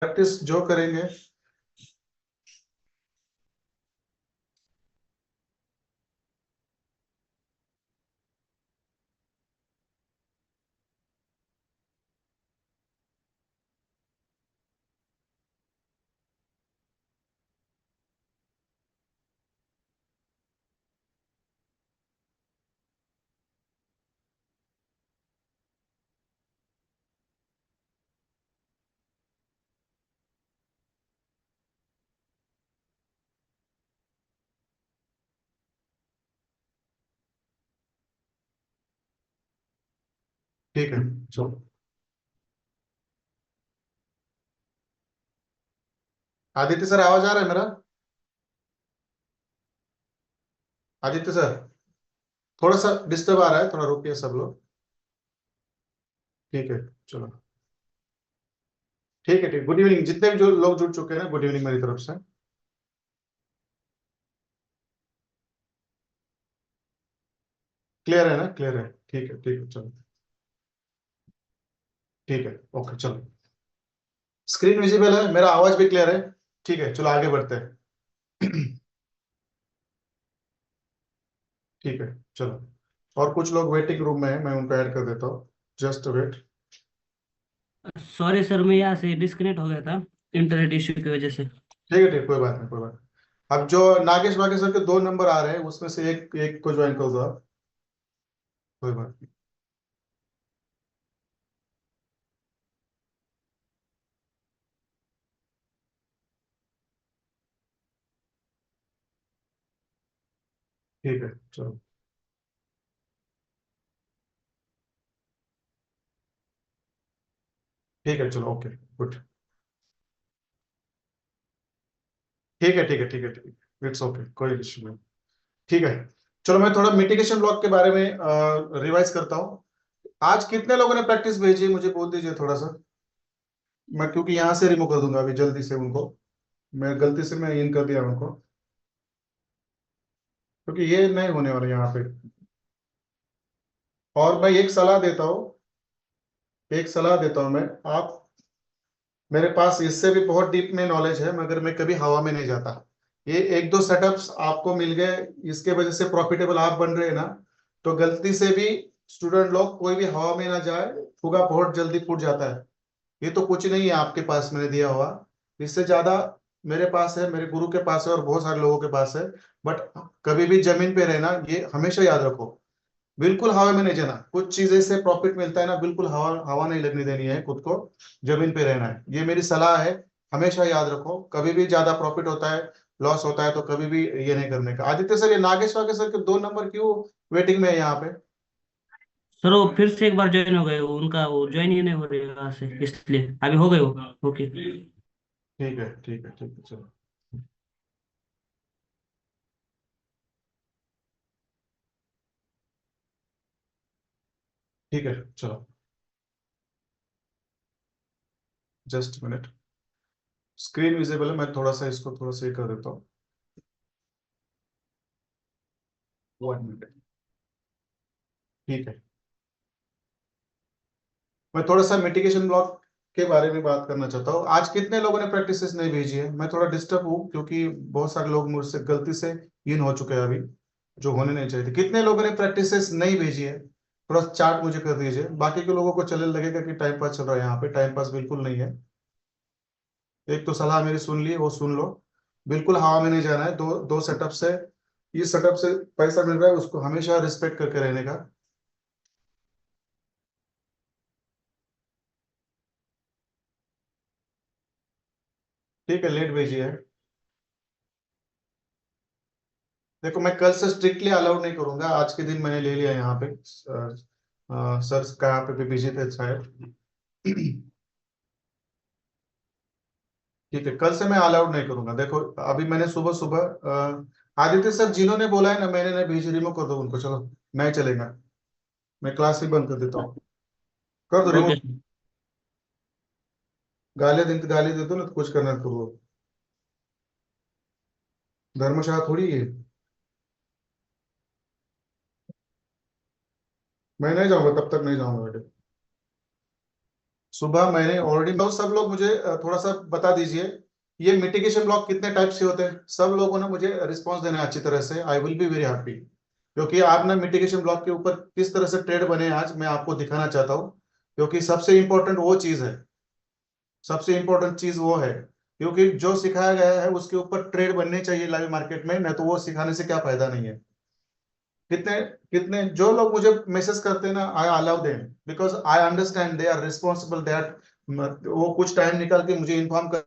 Practice जो करेंगे। ठीक है, चलो। आदित्य सर, आवाज आ रहा है मेरा? आदित्य सर, थोड़ा सा डिस्टर्ब आ रहा है, थोड़ा रुकिए सब लोग। ठीक है, चलो। ठीक है, ठीक। गुड इवनिंग जितने भी जो लोग जुड़ चुके हैं ना, गुड इवनिंग मेरी तरफ से। क्लियर है ना? क्लियर है? ठीक है, ठीक है, चलो। ठीक है, ओके, चलो। स्क्रीन विजिबल है, मेरा आवाज भी क्लियर है? ठीक है, चलो आगे बढ़ते हैं। ठीक है, चलो। और कुछ लोग वेटिंग रूम में है, मैं उनको ऐड कर देता हूँ। Just wait. सॉरी सर, मैं यहाँ से डिस्कनेक्ट हो गया था इंटरनेट इश्यू की वजह से। ठीक है, ठीक, कोई बात नहीं, कोई बात नहीं। अब जो नागेश वागेश सर के दो नंबर आ रहे हैं, उसमें से एक एक को ज्वाइन कर दो आप। कोई बात नहीं। ठीक है, चलो। ठीक है, चलो, ओके। गुड। ठीक है, ठीक है, ठीक है, ठीक है, इट्स ओके, कोई इश्यू नहीं। ठीक है, चलो। मैं थोड़ा मिटिगेशन ब्लॉक के बारे में रिवाइज करता हूँ। आज कितने लोगों ने प्रैक्टिस भेजी, मुझे बोल दीजिए थोड़ा सा। मैं क्योंकि यहाँ से रिमूव कर दूंगा अभी जल्दी से उनको। मैं गलती से मैं इन कर दिया उनको, क्योंकि ये नहीं होने वाला यहाँ पे। और मैं एक सलाह देता हूँ, एक सलाह देता हूँ मैं। आप, मेरे पास इससे भी बहुत डीप में नॉलेज है, मगर मैं कभी हवा में नहीं जाता। ये एक दो सेटअप्स आपको मिल गए, इसके वजह से प्रॉफिटेबल आप बन रहे हैं ना। तो गलती से भी स्टूडेंट लोग कोई भी हवा में ना जाए, फुगा बहुत जल्दी फूट जाता है। ये तो कुछ नहीं है आपके पास मैंने दिया हुआ, इससे ज्यादा मेरे पास है, मेरे गुरु के पास है, और बहुत सारे लोगों के पास है। बट कभी भी जमीन पे रहना, ये हमेशा याद रखो। बिल्कुल हवा में नहीं जाना। कुछ चीजें से प्रॉफिट मिलता है ना, बिल्कुल हवा हवा नहीं लगने देनी है खुद को। जमीन पे रहना है, ये मेरी सलाह है। हमेशा याद रखो, कभी भी ज्यादा प्रॉफिट होता है, लॉस होता है, तो कभी भी ये नहीं करने का। आदित्य सर, ये नागेश वागेश सर के दो नंबर क्यों वेटिंग में है यहाँ पे? सर वो फिर से एक बार ज्वाइन हो गए, वो उनका वो ज्वाइन ही नहीं हो रही है वहाँ से, इसलिए अभी हो गए वो। ओके। ठीक है, ठीक है, ठीक है, चलो। ठीक है, चलो। Just minute. स्क्रीन विजिबल है, मैं थोड़ा सा इसको थोड़ा सा ये कर देता हूँ। 1 मिनट। ठीक है। मैं थोड़ा सा मिटिगेशन ब्लॉक के बारे में बात करना चाहता हूँ। आज कितने लोगों ने प्रैक्टिसेस नहीं भेजी है? मैं थोड़ा डिस्टर्ब हूँ, क्योंकि बहुत सारे लोग मुझसे गलती से इन हो चुके हैं अभी, जो होने नहीं चाहिए थे। कितने लोगों ने प्रैक्टिसेस नहीं भेजी है? थोड़ा चार्ट मुझे कर दीजिए। बाकी के लोगों को चलने लगेगा कि टाइम पास चल रहा है, यहाँ पे टाइम पास बिल्कुल नहीं है। एक तो सलाह मेरी सुन ली, वो सुन लो। बिल्कुल हवा में नहीं जाना है। दो दो सेटअप से, इस सेटअप से पैसा मिल रहा है, उसको हमेशा रिस्पेक्ट करके रहने का। ठीक है, लेट भेजिए। देखो, मैं कल से स्ट्रिक्टली अलाउड नहीं करूंगा। आज के दिन मैंने ले लिया यहाँ पे। सर कहाँ पे भी बिजी थे शायद। ठीक है, कल से मैं अलाउड नहीं करूंगा। देखो, अभी मैंने सुबह सुबह आदित्य सर जिन्होंने बोला है ना, मैंने ना भेज, रिमूव कर दो उनको, चलो। नहीं चलेगा, मैं क्लास ही बंद कर देता हूँ। कर दो ओके। रिमूव। गाली दे दो ना, तो कुछ करना करो। धर्मशाला थोड़ी है। मैं नहीं जाऊंगा, तब तक नहीं जाऊंगा बेटे। सुबह मैंने ऑलरेडी, तो सब लोग मुझे थोड़ा सा बता दीजिए, ये मिटिगेशन ब्लॉक कितने टाइप से होते हैं? सब लोगों ने मुझे रिस्पॉन्स देना है अच्छी तरह से, I will be very happy. क्योंकि आप ना मिटिगेशन ब्लॉक के ऊपर किस तरह से ट्रेड बने आज मैं आपको दिखाना चाहता हूँ। क्योंकि सबसे इंपॉर्टेंट वो चीज है, सबसे इंपॉर्टेंट चीज वो है। क्योंकि जो सिखाया गया है उसके ऊपर ट्रेड बनने चाहिए लाइव मार्केट में, नहीं तो वो सिखाने से क्या फायदा नहीं है। कितने कितने जो लोग मुझे मैसेज करते हैं ना, I allow them, because I understand they are responsible that, वो कुछ टाइम निकाल के मुझे इन्फॉर्म कर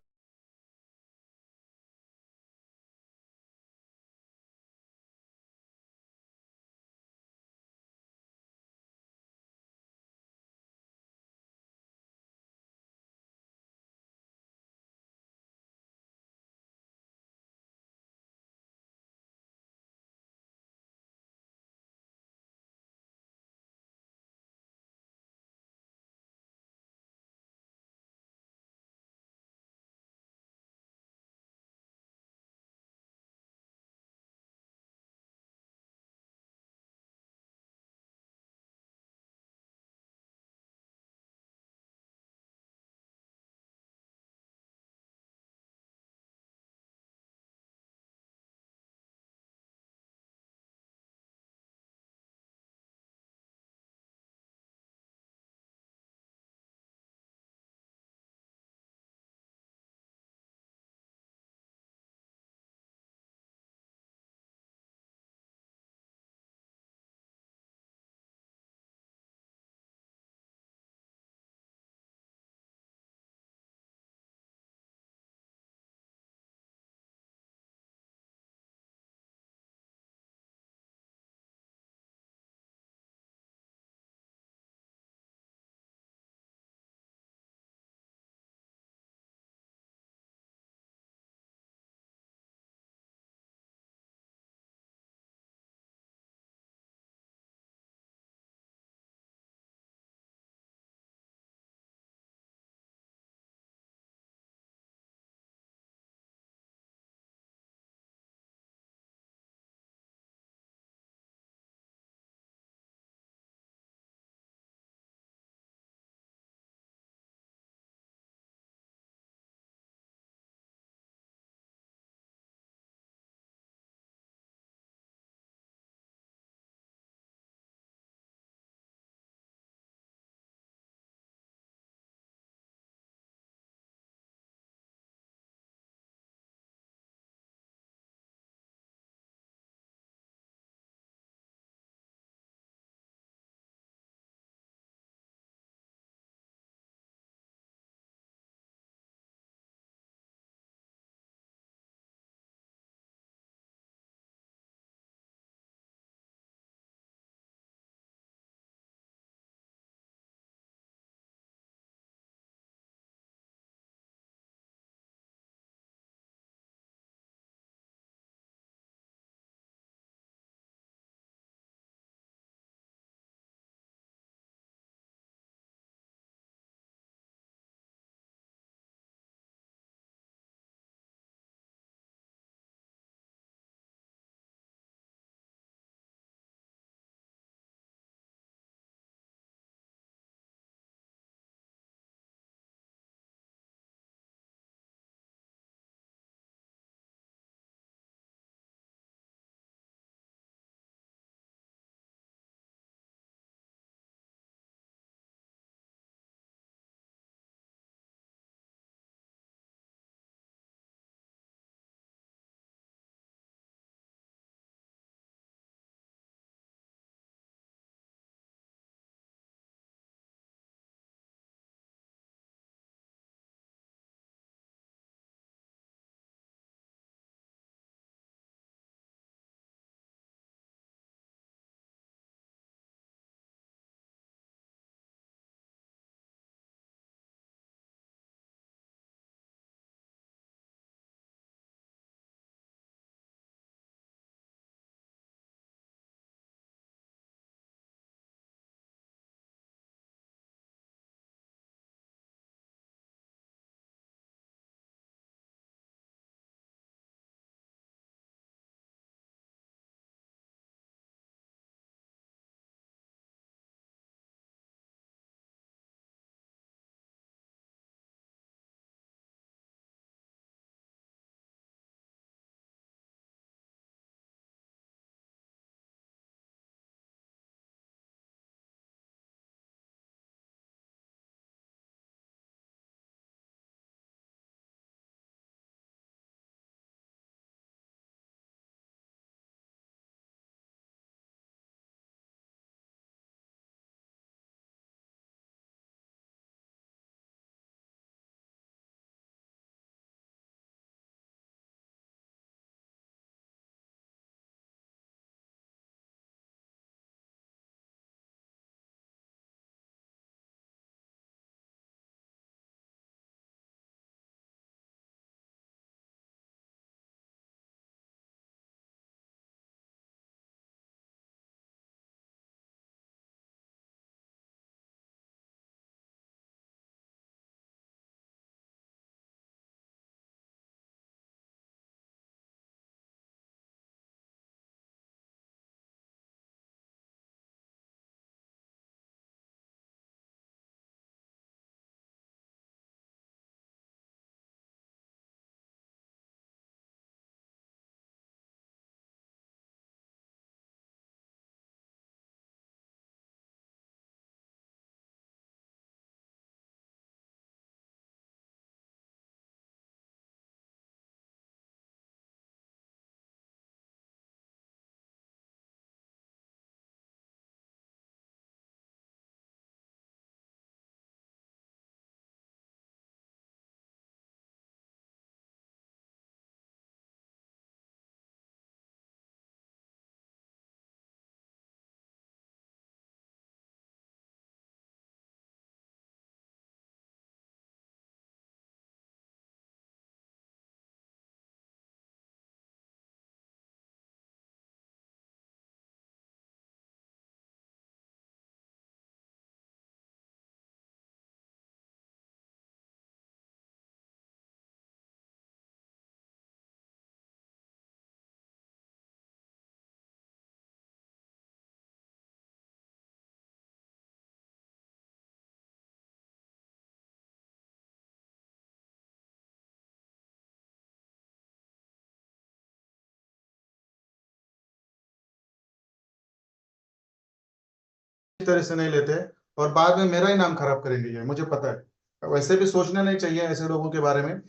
तरह से नहीं लेते और बाद में मेरा ही नाम खराब करेंगे, ये मुझे पता है। वैसे भी सोचना नहीं चाहिए ऐसे लोगों के बारे में।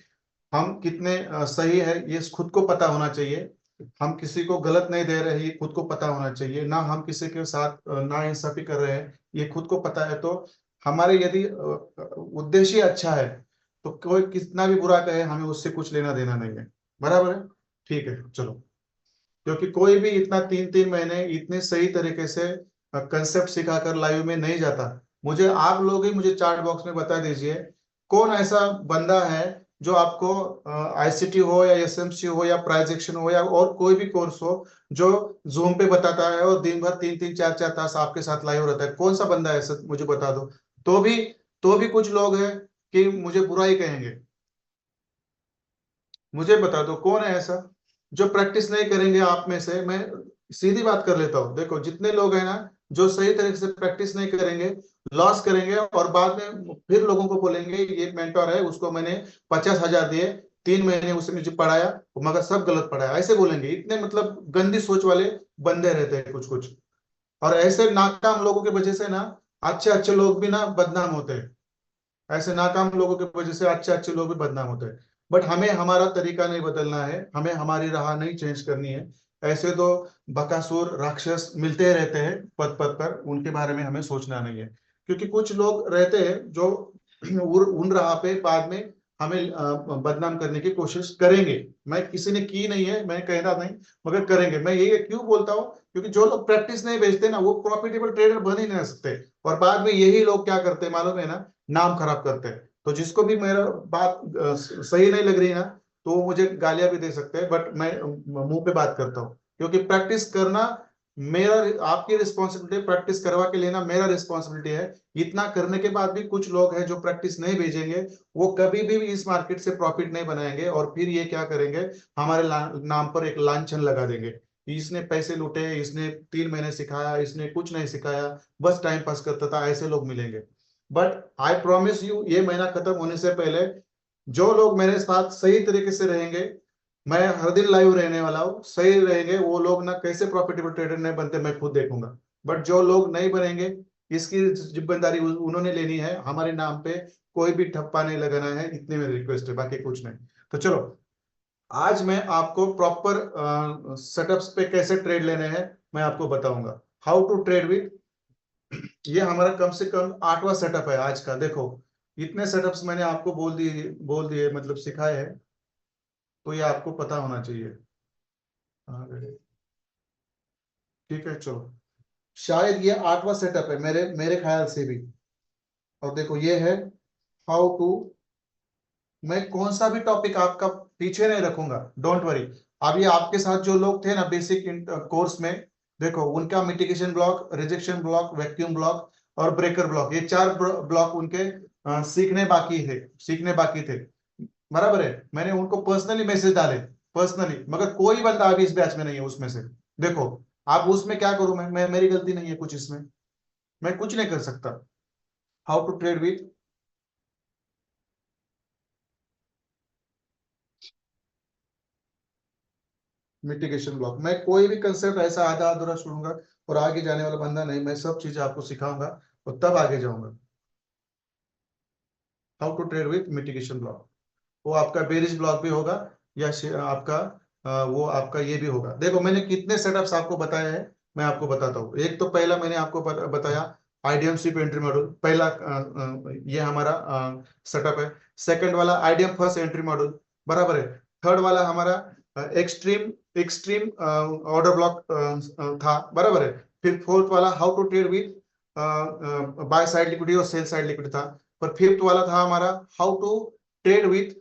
हम कितने सही है ये खुद को पता होना चाहिए। हम किसी को गलत नहीं दे रहे, ये खुद को पता होना चाहिए ना। हम किसी के साथ नाइंसाफी कर रहे हैं, ये खुद को पता है। तो हमारे यदि उद्देश्य अच्छा है तो कोई कितना भी बुरा कहे, हमें उससे कुछ लेना देना नहीं है। बराबर है, ठीक है चलो। क्योंकि कोई भी इतना 3-3 महीने इतने सही तरीके से कंसेप्ट सिखाकर लाइव में नहीं जाता। मुझे आप लोग ही मुझे चार्ट बॉक्स में बता दीजिए कौन ऐसा बंदा है जो आपको आईसीटी हो या एसएमसी हो या प्राइजेक्शन हो या और कोई भी कोर्स हो, जो जूम पे बताता है और दिन भर 3-3 4-4 तास आपके साथ लाइव रहता है। कौन सा बंदा है ऐसा, मुझे बता दो। तो भी तो भी कुछ लोग हैं कि मुझे बुरा ही कहेंगे। मुझे बता दो कौन है ऐसा जो प्रैक्टिस नहीं करेंगे आप में से। मैं सीधी बात कर लेता हूँ, देखो जितने लोग हैं ना जो सही तरीके से प्रैक्टिस नहीं करेंगे, लॉस करेंगे और बाद में फिर लोगों को बोलेंगे ये मेंटोर है, उसको मैंने 50,000 दिए, 3 महीने उसने मुझे पढ़ाया मगर सब गलत पढ़ाया, ऐसे बोलेंगे। इतने मतलब गंदी सोच वाले बंदे रहते हैं कुछ कुछ। और ऐसे नाकाम लोगों की वजह से ना अच्छे अच्छे लोग भी ना बदनाम होते हैं। ऐसे नाकाम लोगों की वजह से अच्छे अच्छे लोग भी बदनाम होते हैं। बट हमें हमारा तरीका नहीं बदलना है, हमें हमारी राह नहीं चेंज करनी है। ऐसे तो बकासुर राक्षस मिलते रहते हैं पद पद पर, उनके बारे में हमें सोचना नहीं है। क्योंकि कुछ लोग रहते हैं जो उन राह पे बाद में हमें बदनाम करने की कोशिश करेंगे। मैं किसी ने की नहीं है, मैं कहता नहीं, मगर करेंगे। मैं ये क्यों बोलता हूँ, क्योंकि जो लोग प्रैक्टिस नहीं बेचते ना वो प्रॉफिटेबल ट्रेडर बन ही नहीं सकते। और बाद में यही लोग क्या करते हैं मालूम है ना, नाम खराब करते हैं। तो जिसको भी मेरा बात सही नहीं लग रही ना, तो वो मुझे गालियां भी दे सकते हैं, बट मैं मुंह पे बात करता हूँ। क्योंकि प्रैक्टिस करना मेरा, आपकी रिस्पॉन्सिबिलिटी, प्रैक्टिस करवा के लेना मेरा रिस्पॉन्सिबिलिटी है। इतना करने के बाद भी कुछ लोग हैं जो प्रैक्टिस नहीं भेजेंगे, वो कभी भी इस मार्केट से प्रॉफिट नहीं बनाएंगे और फिर ये क्या करेंगे, हमारे नाम पर एक लांछन लगा देंगे। इसने पैसे लूटे, इसने 3 महीने सिखाया, इसने कुछ नहीं सिखाया, बस टाइम पास करता था, ऐसे लोग मिलेंगे। बट आई प्रॉमिस यू, ये महीना खत्म होने से पहले जो लोग मेरे साथ सही तरीके से रहेंगे, मैं हर दिन लाइव रहने वाला हूँ, सही रहेंगे वो लोग ना कैसे प्रॉफिटेबल ट्रेडर नहीं बनते मैं खुद देखूंगा। बट जो लोग नहीं बनेंगे, इसकी जिम्मेदारी उन्होंने लेनी है। हमारे नाम पे कोई भी ठप्पा नहीं लगाना है, इतनी मेरी रिक्वेस्ट है, बाकी कुछ नहीं। तो चलो, आज मैं आपको प्रॉपर सेटअप्स पे कैसे ट्रेड लेने हैं मैं आपको बताऊंगा। हाउ टू ट्रेड विथ, ये हमारा कम से कम 8वां सेटअप है आज का। देखो इतने सेटअप्स मैंने आपको बोल दिए मतलब सिखाए हैं, तो ये आपको पता होना चाहिए। ठीक है चलो, शायद ये 8वां सेटअप है मेरे मेरे ख्याल से भी। और देखो ये है हाउ टू, मैं कौन सा भी टॉपिक आपका पीछे नहीं रखूंगा, डोंट वरी। अभी आपके साथ जो लोग थे ना बेसिक कोर्स में, देखो उनका mitigation block, rejection block, vacuum block और ब्रेकर ब्लॉक, ये 4 ब्लॉक उनके सीखने बाकी थे। बराबर है, मैंने उनको पर्सनली मैसेज डाले, पर्सनली, मगर कोई बंदा अभी इस बैच में नहीं है उसमें से। देखो आप उसमें क्या करूं मैं मेरी गलती नहीं है कुछ इसमें, मैं कुछ नहीं कर सकता। How to trade with mitigation block, मैं कोई भी कंसेप्ट ऐसा आधा अधूरा छोड़ूंगा और आगे जाने वाला बंदा नहीं, मैं सब चीजें आपको सिखाऊंगा और तब आगे जाऊंगा। How to trade with mitigation block, वो आपका बेरिश ब्लॉक भी होगा या आपका वो आपका ये भी होगा। देखो मैंने कितने सेटअप्स आपको बताए हैं, मैं आपको बताता हूँ। एक तो पहला मैंने आपको बताया आईडीएम स्वीप एंट्री मॉड्यूल, पहला ये हमारा सेटअप है। सेकंड वाला आईडीएम फर्स्ट एंट्री मॉड्यूल, बराबर है। थर्ड वाला हमारा एक्सट्रीम एक्सट्रीम ऑर्डर ब्लॉक था, बराबर है। फिर फोर्थ वाला how to trade with buy side liquidity और सेल साइड लिक्विडिटी था। पर फिफ्थ वाला था हमारा how to trade with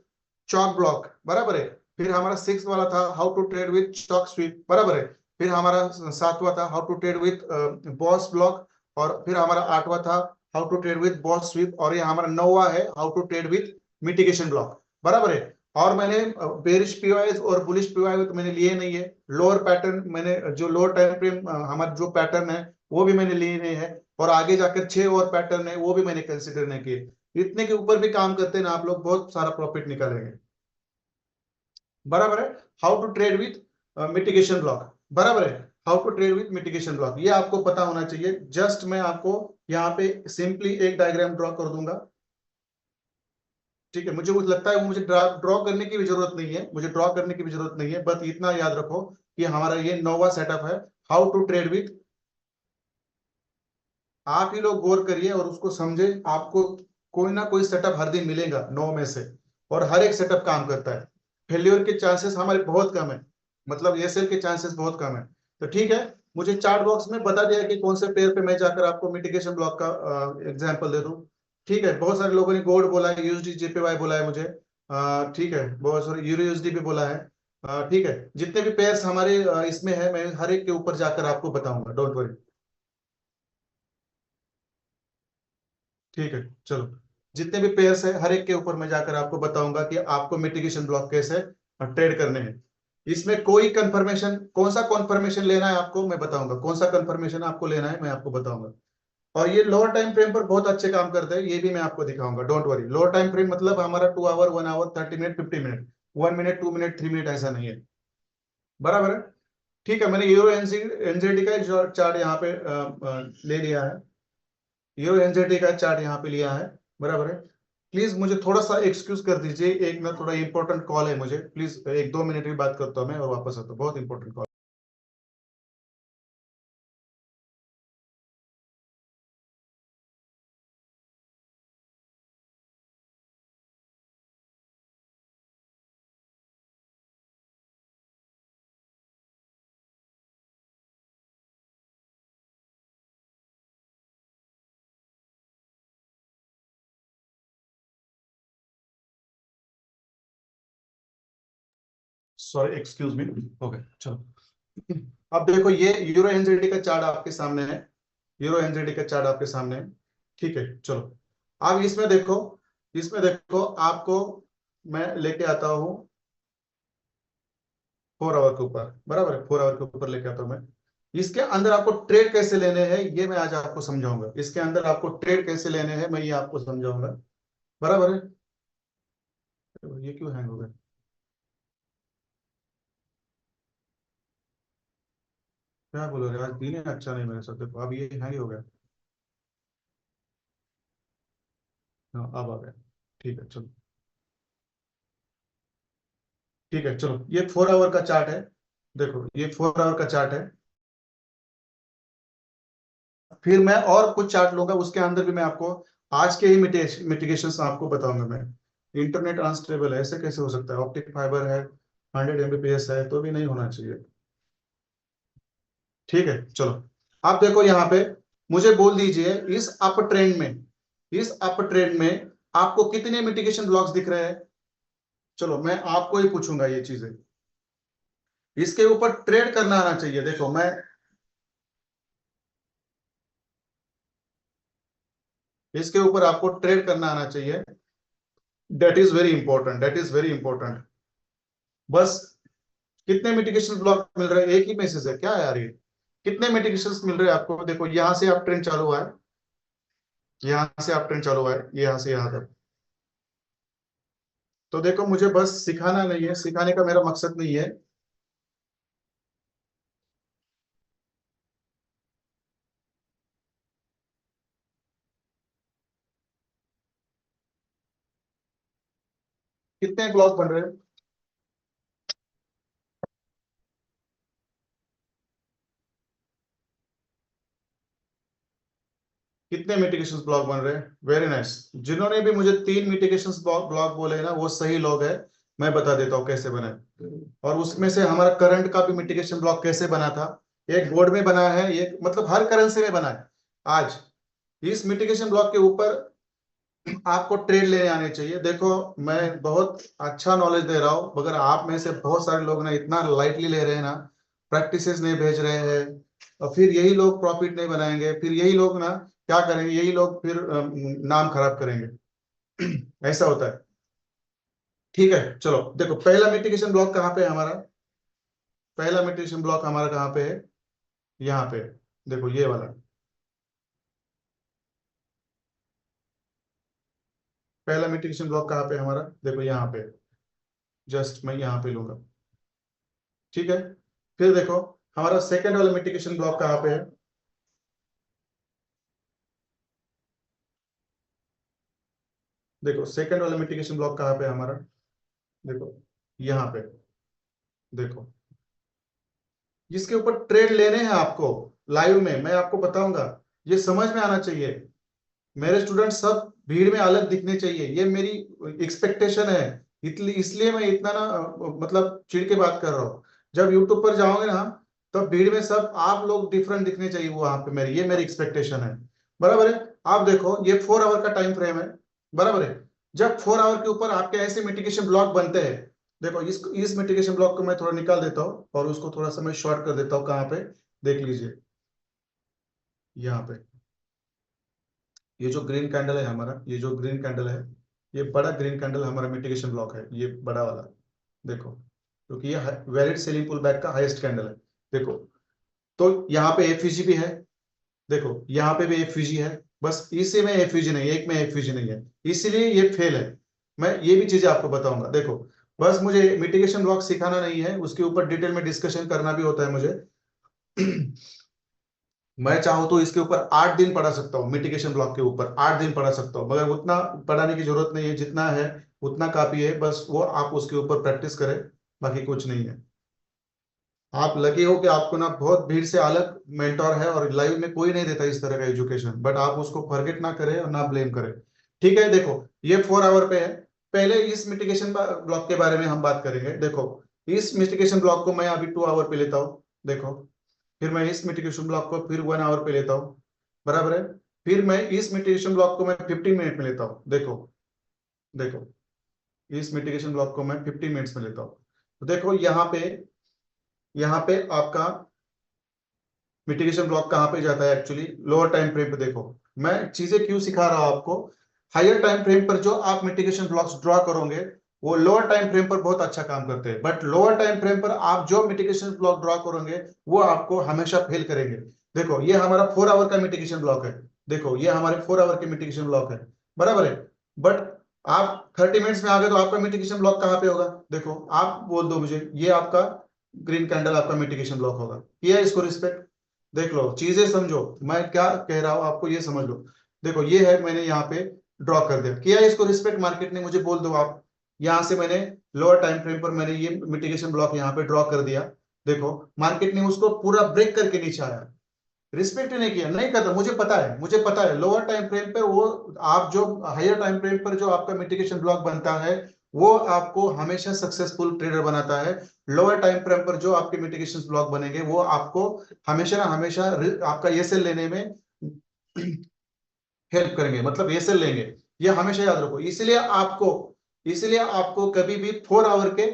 CHoCH block, बराबर है। फिर हमारा सिक्स वाला था how to trade with stock sweep, बराबर है। फिर हमारा सातवां था how to trade with BOS block. और फिर हमारा आठवां था how to trade with BOS sweep. और ये हमारा नौवा है how to trade with mitigation block, बराबर है। और मैंने बेरिश पीवाईज और बुलिश पीवाई तो मैंने लिए नहीं है। लोअर पैटर्न मैंने जो लोअर टाइम फ्रेम हमारा जो पैटर्न है वो भी मैंने लिए नहीं है। और आगे जाकर 6 और पैटर्न है वो भी मैंने कंसिडर नहीं किए। इतने के ऊपर भी काम करते हैं ना आप लोग, बहुत सारा प्रॉफिट निकालेंगे, बराबर है। How to trade with mitigation block, बराबर है। How to trade with mitigation block, ये आपको पता होना चाहिए। जस्ट मैं आपको यहाँ पे सिंपली एक डायग्राम ड्रॉ कर दूंगा, ठीक है। मुझे कुछ लगता है मुझे ड्रॉ करने की भी जरूरत नहीं है, मुझे ड्रॉ करने की भी जरूरत नहीं है, बस इतना याद रखो कि हमारा ये नौवा सेटअप है, हाउ टू ट्रेड विथ। आप ही लोग गौर करिए और उसको समझे, आपको कोई ना कोई सेटअप हर दिन मिलेगा 9 में से, और हर एक सेटअप काम करता है। फेल्योर के चांसेस हमारे बहुत कम है, मतलब एसएल के चांसेस बहुत कम है। तो ठीक है, मुझे चार्ट बॉक्स में बता दिया कि कौन से पेयर पे मैं जाकर आपको मिटिगेशन ब्लॉक का एग्जांपल दे दूं। ठीक है, बहुत सारे लोगों ने गोल्ड बोला है, यूएसडी जेपीवाई बोला है मुझे, ठीक है, बहुत सारे यूरो यूएसडी भी बोला है। ठीक है, जितने भी पेयर्स हमारे इसमें है, मैं हर एक के ऊपर जाकर आपको बताऊंगा, डोंट वरी। ठीक है, चलो, जितने भी पेयर्स है हर एक के ऊपर मैं जाकर आपको बताऊंगा कि आपको मिटिगेशन ब्लॉक कैसे ट्रेड करने हैं। इसमें कोई कंफर्मेशन, कौन सा कंफर्मेशन लेना है आपको मैं बताऊंगा, कौन सा कंफर्मेशन आपको लेना है मैं आपको बताऊंगा। और ये लोअर टाइम फ्रेम पर बहुत अच्छे काम करते हैं, ये भी मैं आपको दिखाऊंगा, don't worry. Lower time frame मतलब हमारा 2 hour, 1 hour, 30 minute, 50 minute, 1 minute, 2 minute, 3 minute, ऐसा नहीं है, बराबर है। ठीक है, मैंने यूरो एनजेडी का चार्ट यहाँ पे ले लिया है, यूरो एनजेडी का चार्ट यहाँ पे लिया है, बराबर है। प्लीज मुझे थोड़ा सा एक्सक्यूज कर दीजिए, एक ना थोड़ा इंपॉर्टेंट कॉल है मुझे, प्लीज 1-2 मिनट की बात करता हूँ मैं और वापस आता हूँ, बहुत important call. Sorry, excuse me. Okay, चलो। अब देखो, ये यूरो एनजेडी का चार्ट आपके सामने है, यूरो एनजेडी का चार्ट आपके सामने है, ठीक है, चलो। अब इसमें देखो, इसमें देखो आपको मैं लेके आता हूँ 4 आवर के ऊपर, बराबर है, 4 आवर के ऊपर लेके आता हूँ मैं। इसके अंदर आपको ट्रेड कैसे लेने हैं ये मैं आज आपको समझाऊंगा, इसके अंदर आपको ट्रेड कैसे लेने हैं मैं ये आपको समझाऊंगा, बराबर है। ये क्यों हैंग हो गया? क्या बोल रहे हो? आज दिन ही अच्छा नहीं मेरे साथ, देखो अब ये हैंग हो गया। हाँ, अब आ गया, ठीक है, चलो। ठीक है, चलो, ये 4 आवर का चार्ट है, देखो ये 4 आवर का चार्ट है। फिर मैं और कुछ चार्ट लूंगा, उसके अंदर भी मैं आपको आज के ही मिटिगेशन आपको बताऊंगा मैं। इंटरनेट अनस्टेबल है, ऐसे कैसे हो सकता है? ऑप्टिक फाइबर है, 100 Mbps है, तो भी नहीं होना चाहिए। ठीक है, चलो। आप देखो यहाँ पे, मुझे बोल दीजिए इस अप ट्रेंड में, इस अप ट्रेंड में आपको कितने मिटिगेशन ब्लॉक्स दिख रहे हैं? चलो, मैं आपको ही पूछूंगा ये चीजें, इसके ऊपर ट्रेड करना आना चाहिए। देखो मैं, इसके ऊपर आपको ट्रेड करना आना चाहिए, that is very important, that is very important. बस, कितने मिटिगेशन ब्लॉक मिल रहे हैं? एक ही मैसेज है क्या यार ये? कितने मिटिगेशन मिल रहे हैं आपको? देखो यहां से आप ट्रेंड चालू हुआ है, यहां से आप ट्रेंड चालू हुआ है, ये यहां से यहां तक। तो देखो, मुझे बस सिखाना नहीं है, सिखाने का मेरा मकसद नहीं है। कितने ब्लॉक बन रहे हैं? कितने मिटिगेशन ब्लॉक बन रहे हैं? Very nice. जिन्होंने भी मुझे 3 मिटिगेशन ब्लॉक ब्लॉक बोले हैं ना, वो सही लोग हैं। मैं बता देता हूँ कैसे बना है, और उसमें से हमारा करंट का भी मिटिगेशन ब्लॉक कैसे बना था। एक बोर्ड में बना है, एक मतलब हर करेंसी में बना है। आज इस मिटिगेशन ब्लॉक के ऊपर आपको ट्रेड लेने आने चाहिए। देखो, मैं बहुत अच्छा नॉलेज दे रहा हूँ, मगर आप में से बहुत सारे लोग ना इतना लाइटली ले रहे हैं ना, प्रैक्टिसेस नहीं भेज रहे हैं, और फिर यही लोग प्रॉफिट नहीं बनाएंगे, फिर यही लोग ना क्या करेंगे, यही लोग फिर नाम खराब करेंगे। ऐसा होता है। ठीक है, चलो देखो, पहला मिटिगेशन ब्लॉक कहाँ पे है हमारा? पहला मिटिगेशन ब्लॉक हमारा कहाँ पे है? यहाँ पे है। देखो ये वाला पहला मिटिगेशन ब्लॉक कहाँ पे है हमारा? देखो यहाँ पे, जस्ट मैं यहाँ पे लूंगा, ठीक है। फिर देखो, हमारा सेकंड वाला मिटिगेशन ब्लॉक कहाँ पे है? देखो सेकंड वाला मिटिगेशन ब्लॉक कहाँ पे है हमारा? देखो यहाँ पे। देखो जिसके ऊपर ट्रेड लेने हैं आपको लाइव में, मैं आपको बताऊंगा, ये समझ में आना चाहिए। मेरे स्टूडेंट सब भीड़ में अलग दिखने चाहिए, ये मेरी एक्सपेक्टेशन है। इसलिए मैं इतना ना मतलब चिढ़ के बात कर रहा हूँ। जब यूट्यूब पर जाओगे ना, तब भीड़ में सब आप लोग डिफरेंट दिखने चाहिए वहां पे, ये मेरी एक्सपेक्टेशन है। बराबर है? आप देखो ये 4 आवर का टाइम फ्रेम है। बराबर है? जब 4 आवर के ऊपर आपके ऐसे मिटिगेशन ब्लॉक बनते हैं, देखो इस मिटिगेशन ब्लॉक को मैं थोड़ा निकाल देता हूँ और उसको थोड़ा सा मैं शॉर्ट कर देता हूँ। कहाँ पे? देख लीजिए यहाँ पे। ये जो ग्रीन कैंडल है हमारा, ये जो ग्रीन कैंडल है, ये बड़ा ग्रीन कैंडल हमारा मिटिगेशन ब्लॉक है, ये बड़ा वाला। देखो क्योंकि ये वैलिड सेलिंग पुल बैक का हाईएस्ट कैंडल है। देखो तो यहाँ पे एफवीजी भी है। देखो यहाँ पे भी एफवीजी है। बस इसी में एफवीजी नहीं है, एक में एफवीजी नहीं है, इसीलिए ये फेल है। मैं ये भी चीजें आपको बताऊंगा। देखो बस मुझे मिटिगेशन ब्लॉक सिखाना नहीं है, उसके ऊपर डिटेल में डिस्कशन करना भी होता है मुझे। मैं चाहूँ तो इसके ऊपर 8 दिन पढ़ा सकता हूँ, मिटिगेशन ब्लॉक के ऊपर 8 दिन पढ़ा सकता हूँ, मगर उतना पढ़ाने की जरूरत नहीं है। जितना है उतना काफी है, बस वो आप उसके ऊपर प्रैक्टिस करें, बाकी कुछ नहीं है। आप लगे हो कि आपको ना बहुत भीड़ से अलग मेंटोर है और लाइव में कोई नहीं देता इस तरह का एजुकेशन, बट आप उसको फॉरगेट ना करें और ना ब्लेम करें। ठीक है? देखो ये 4 आवर पे है। पहले इस मिटिगेशन ब्लॉक के बारे में हम बात करेंगे। देखो इस मिटिगेशन ब्लॉक को मैं अभी 2 आवर पे लेता हूँ। देखो फिर मैं इस मिटिगेशन ब्लॉक को फिर 1 आवर पे लेता हूँ। बराबर है? फिर मैं इस मिटिगेशन ब्लॉक को मैं 15 मिनट में लेता हूँ। देखो देखो इस मिटिगेशन ब्लॉक को मैं 15 मिनट्स में लेता हूँ। तो देखो यहाँ पे आपका मिटिगेशन ब्लॉक कहाँ पे जाता है एक्चुअली? लोअर टाइम फ्रेम पे। देखो मैं चीजें क्यों सिखा रहा हूँ आपको। हायर टाइम फ्रेम पर जो आप मिटिगेशन ब्लॉक्स ड्रॉ करोगे, वो लोअर टाइम फ्रेम पर बहुत अच्छा काम करते हैं, बट लोअर टाइम फ्रेम पर आप जो मिटिगेशन ब्लॉक ड्रॉ करोगे वो आपको हमेशा फेल करेंगे। देखो ये हमारा 4 आवर का मिटिगेशन ब्लॉक है। देखो ये हमारे 4 आवर के मिटिगेशन ब्लॉक है। बराबर है? बट आप 30 मिनट्स में आ गए तो आपका मिटिगेशन ब्लॉक कहाँ पे होगा? देखो आप बोल दो मुझे, ये आपका ग्रीन कैंडल आपका मिटिगेशन ब्लॉक होगा। किया इसको रिस्पेक्ट? देख लो, चीजें समझो, मैं क्या कह रहा हूं आपको ये समझ लो। देखो ये है, मैंने यहाँ पे ड्रॉ कर दिया, किया इसको रिस्पेक्ट? मार्केट ने मुझे बोल दो आप। यहां से मैंने लोअर टाइम फ्रेम पर मैंने ये मिटिगेशन ब्लॉक यहाँ पे ड्रॉ कर दिया। देखो मार्केट ने उसको पूरा ब्रेक करके नीचे आया, रिस्पेक्ट नहीं किया, नहीं करता। मुझे पता है लोअर टाइम फ्रेम पर वो आप जो हायर टाइम फ्रेम पर जो आपका मिटिगेशन ब्लॉक बनता है, वो आपको हमेशा सक्सेसफुल ट्रेडर बनाता है। लोअर टाइम फ्रेम पर जो आपके मिटिगेशन ब्लॉक बनेंगे वो आपको हमेशा ना हमेशा आपका एसएल लेने में हेल्प करेंगे, मतलब एसएल लेंगे। ये हमेशा याद रखो। इसलिए आपको कभी भी 4 आवर के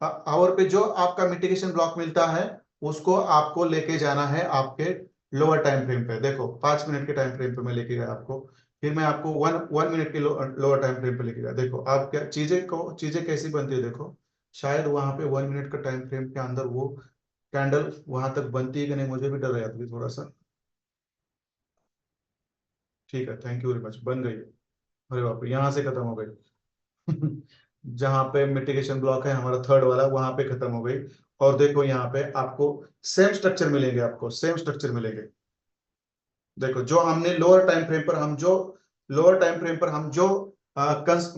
आवर पे जो आपका मिटिगेशन ब्लॉक मिलता है, उसको आपको लेके जाना है आपके लोअर टाइम फ्रेम पे। देखो 5 मिनट के टाइम फ्रेम पे मैं लेके गया आपको, फिर मैं आपको वन मिनट के लोअर टाइम फ्रेम पे लेके गया। देखो आप क्या चीजें कैसी बनती है। देखो शायद वहां पे 1 मिनट का टाइम फ्रेम के अंदर वो कैंडल वहां तक बनती है कि नहीं, मुझे भी डर रहा था थोड़ा सा। ठीक है, थैंक यू वेरी मच, बन गई है। अरे बाप रे, यहाँ से खत्म हो गई। जहां पे मिटिगेशन ब्लॉक है हमारा थर्ड वाला, वहां पे खत्म हो गई। और देखो यहाँ पे आपको सेम स्ट्रक्चर मिलेंगे, आपको सेम स्ट्रक्चर मिलेंगे। देखो जो हमने लोअर टाइम फ्रेम पर हम जो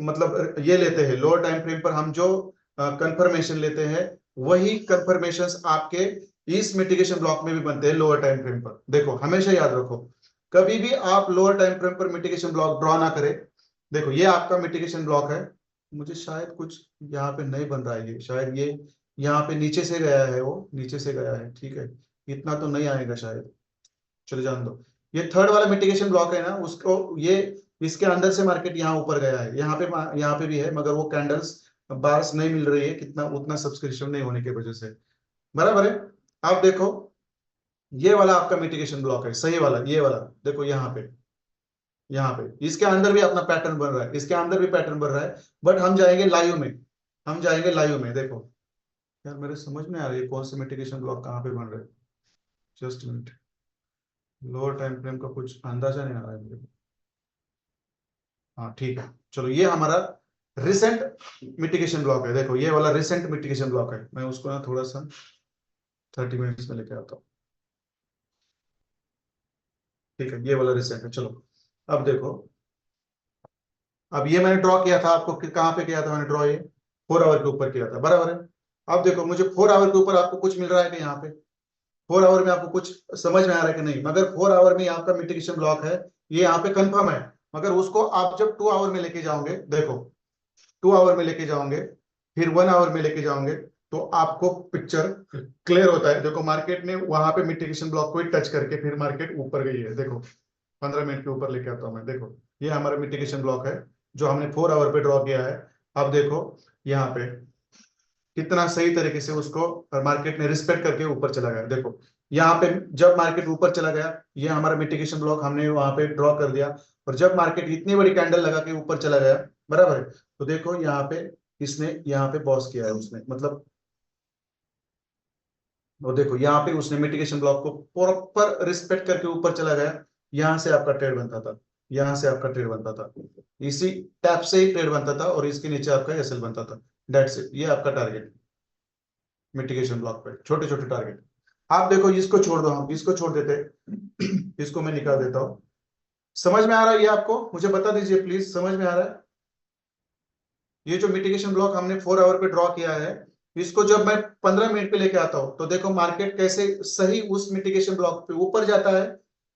मतलब ये लेते हैं, लोअर टाइम फ्रेम पर हम जो कंफर्मेशन लेते हैं, वही कंफर्मेशंस आपके इस मिटिगेशन ब्लॉक में भी बनते हैं लोअर टाइम फ्रेम पर। देखो हमेशा याद रखो, कभी भी आप लोअर टाइम फ्रेम पर मिटिगेशन ब्लॉक ड्रॉ ना करें। देखो ये आपका मिटिगेशन ब्लॉक है। मुझे शायद कुछ यहाँ पे नहीं बन रहा है, ये शायद ये यहाँ पे नीचे से गया है, वो नीचे से गया है। ठीक है, इतना तो नहीं आएगा शायद, चले जान दो। ये थर्ड वाला मिटिगेशन ब्लॉक है ना, उसको ये इसके अंदर से मार्केट यहाँ ऊपर गया है, यहाँ पे भी है, मगर वो कैंडल्स बार्स नहीं मिल रही है, कितना उतना सब्सक्रिप्शन नहीं होने की वजह से। बराबर है? आप देखो ये वाला आपका मिटिगेशन ब्लॉक है, सही वाला, ये वाला। देखो यहाँ पे इसके अंदर भी अपना पैटर्न बन रहा है, इसके अंदर भी पैटर्न बन रहा है। बट हम जाएंगे लाइव में। देखो यार मेरे समझ में आ रही है कौन से मिटिगेशन ब्लॉक कहाँ पे बन रहे हैं। Just minute, lower time frame का कुछ अंदाजा नहीं आ रहा है मुझे। हाँ ठीक है, चलो ये हमारा रिसेंट मिटिगेशन ब्लॉक है। देखो ये वाला रिसेंट मिटिगेशन ब्लॉक है, मैं उसको ना थोड़ा सा 30 मिनट्स में लेके आता हूँ। ठीक है, ये वाला रिसेंट है। चलो अब देखो, अब ये मैंने ड्रॉ किया था आपको, कहाँ पे किया था मैंने ड्रॉ, ये 4 आवर के ऊपर किया था, बराबर है। अब देखो मुझे 4 आवर के ऊपर आपको कुछ मिल रहा है कि यहाँ पे 4 आवर में आपको कुछ समझ में आ रहा है कि नहीं? मगर 4 आवर में आपका मिटिगेशन ब्लॉक है, ये यहाँ पे कंफर्म है। मगर उसको आप जब 2 आवर में लेके जाओगे, देखो 2 आवर में लेके जाओगे, फिर 1 आवर में लेके जाओगे, तो आपको पिक्चर क्लियर होता है। देखो मार्केट ने वहां पे मिटिगेशन ब्लॉक को टच करके फिर मार्केट ऊपर गई है। देखो 15 मिनट के ऊपर लेके आता हूं मैं। देखो ये हमारा मिटिगेशन ब्लॉक है जो हमने 4 आवर पे ड्रॉ किया है। अब देखो यहाँ पे कितना सही तरीके से उसको मार्केट ने रिस्पेक्ट करके ऊपर चला गया। देखो यहाँ पे जब मार्केट ऊपर चला गया, ये हमारा मिटिगेशन ब्लॉक हमने वहां पे ड्रॉ कर दिया। और जब मार्केट इतनी बड़ी कैंडल लगा के ऊपर चला गया, बराबर है, तो देखो यहाँ पे इसने यहाँ पे पॉज किया है उसने, मतलब वो देखो यहाँ पे उसने मिटिगेशन ब्लॉक को प्रॉपर रिस्पेक्ट करके ऊपर चला गया। यहाँ से आपका ट्रेड बनता था, यहाँ से आपका ट्रेड बनता था, इसी टैप से ही ट्रेड बनता था, और इसके नीचे आपका एसएल बनता था। दैट्स इट, ये आपका टारगेट मिटिगेशन ब्लॉक पे, छोटे छोटे टारगेट। आप देखो इसको छोड़ दो, हम इसको छोड़ देते इसको मैं निकाल देता हूं। समझ में आ रहा है ये आपको? मुझे बता दीजिए प्लीज, समझ में आ रहा है? ये जो मिटिगेशन ब्लॉक हमने 4 आवर पे ड्रॉ किया है, इसको जब मैं 15 मिनट पे लेके आता हूं, तो देखो मार्केट कैसे सही उस मिटिगेशन ब्लॉक पे ऊपर जाता है।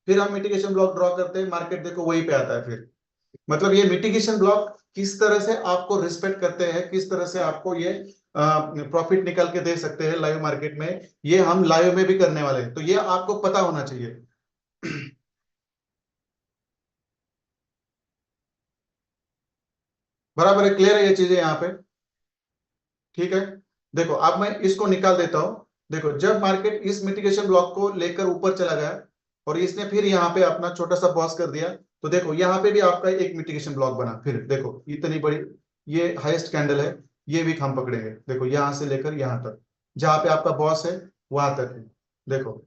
फिर हम मिटिगेशन ब्लॉक ड्रॉ करते हैं, मार्केट देखो वहीं पे आता है फिर। मतलब ये मिटिगेशन ब्लॉक किस तरह से आपको रिस्पेक्ट करते हैं, किस तरह से आपको ये प्रॉफिट निकाल के दे सकते हैं लाइव मार्केट में, ये हम लाइव में भी करने वाले हैं, तो ये आपको पता होना चाहिए। बराबर है, क्लियर है ये चीजें यहाँ पे? ठीक है, देखो अब मैं इसको निकाल देता हूं। देखो जब मार्केट इस मिटिगेशन ब्लॉक को लेकर ऊपर चला गया और इसने फिर यहाँ पे अपना छोटा सा पॉज कर दिया, तो देखो यहाँ पे भी आपका एक मिटिगेशन ब्लॉक बना। फिर देखो इतनी बड़ी ये हाईएस्ट कैंडल है, ये भी हम पकड़ेंगे। देखो यहां से लेकर यहां तक, जहां पे आपका बॉस है वहां तक है। देखो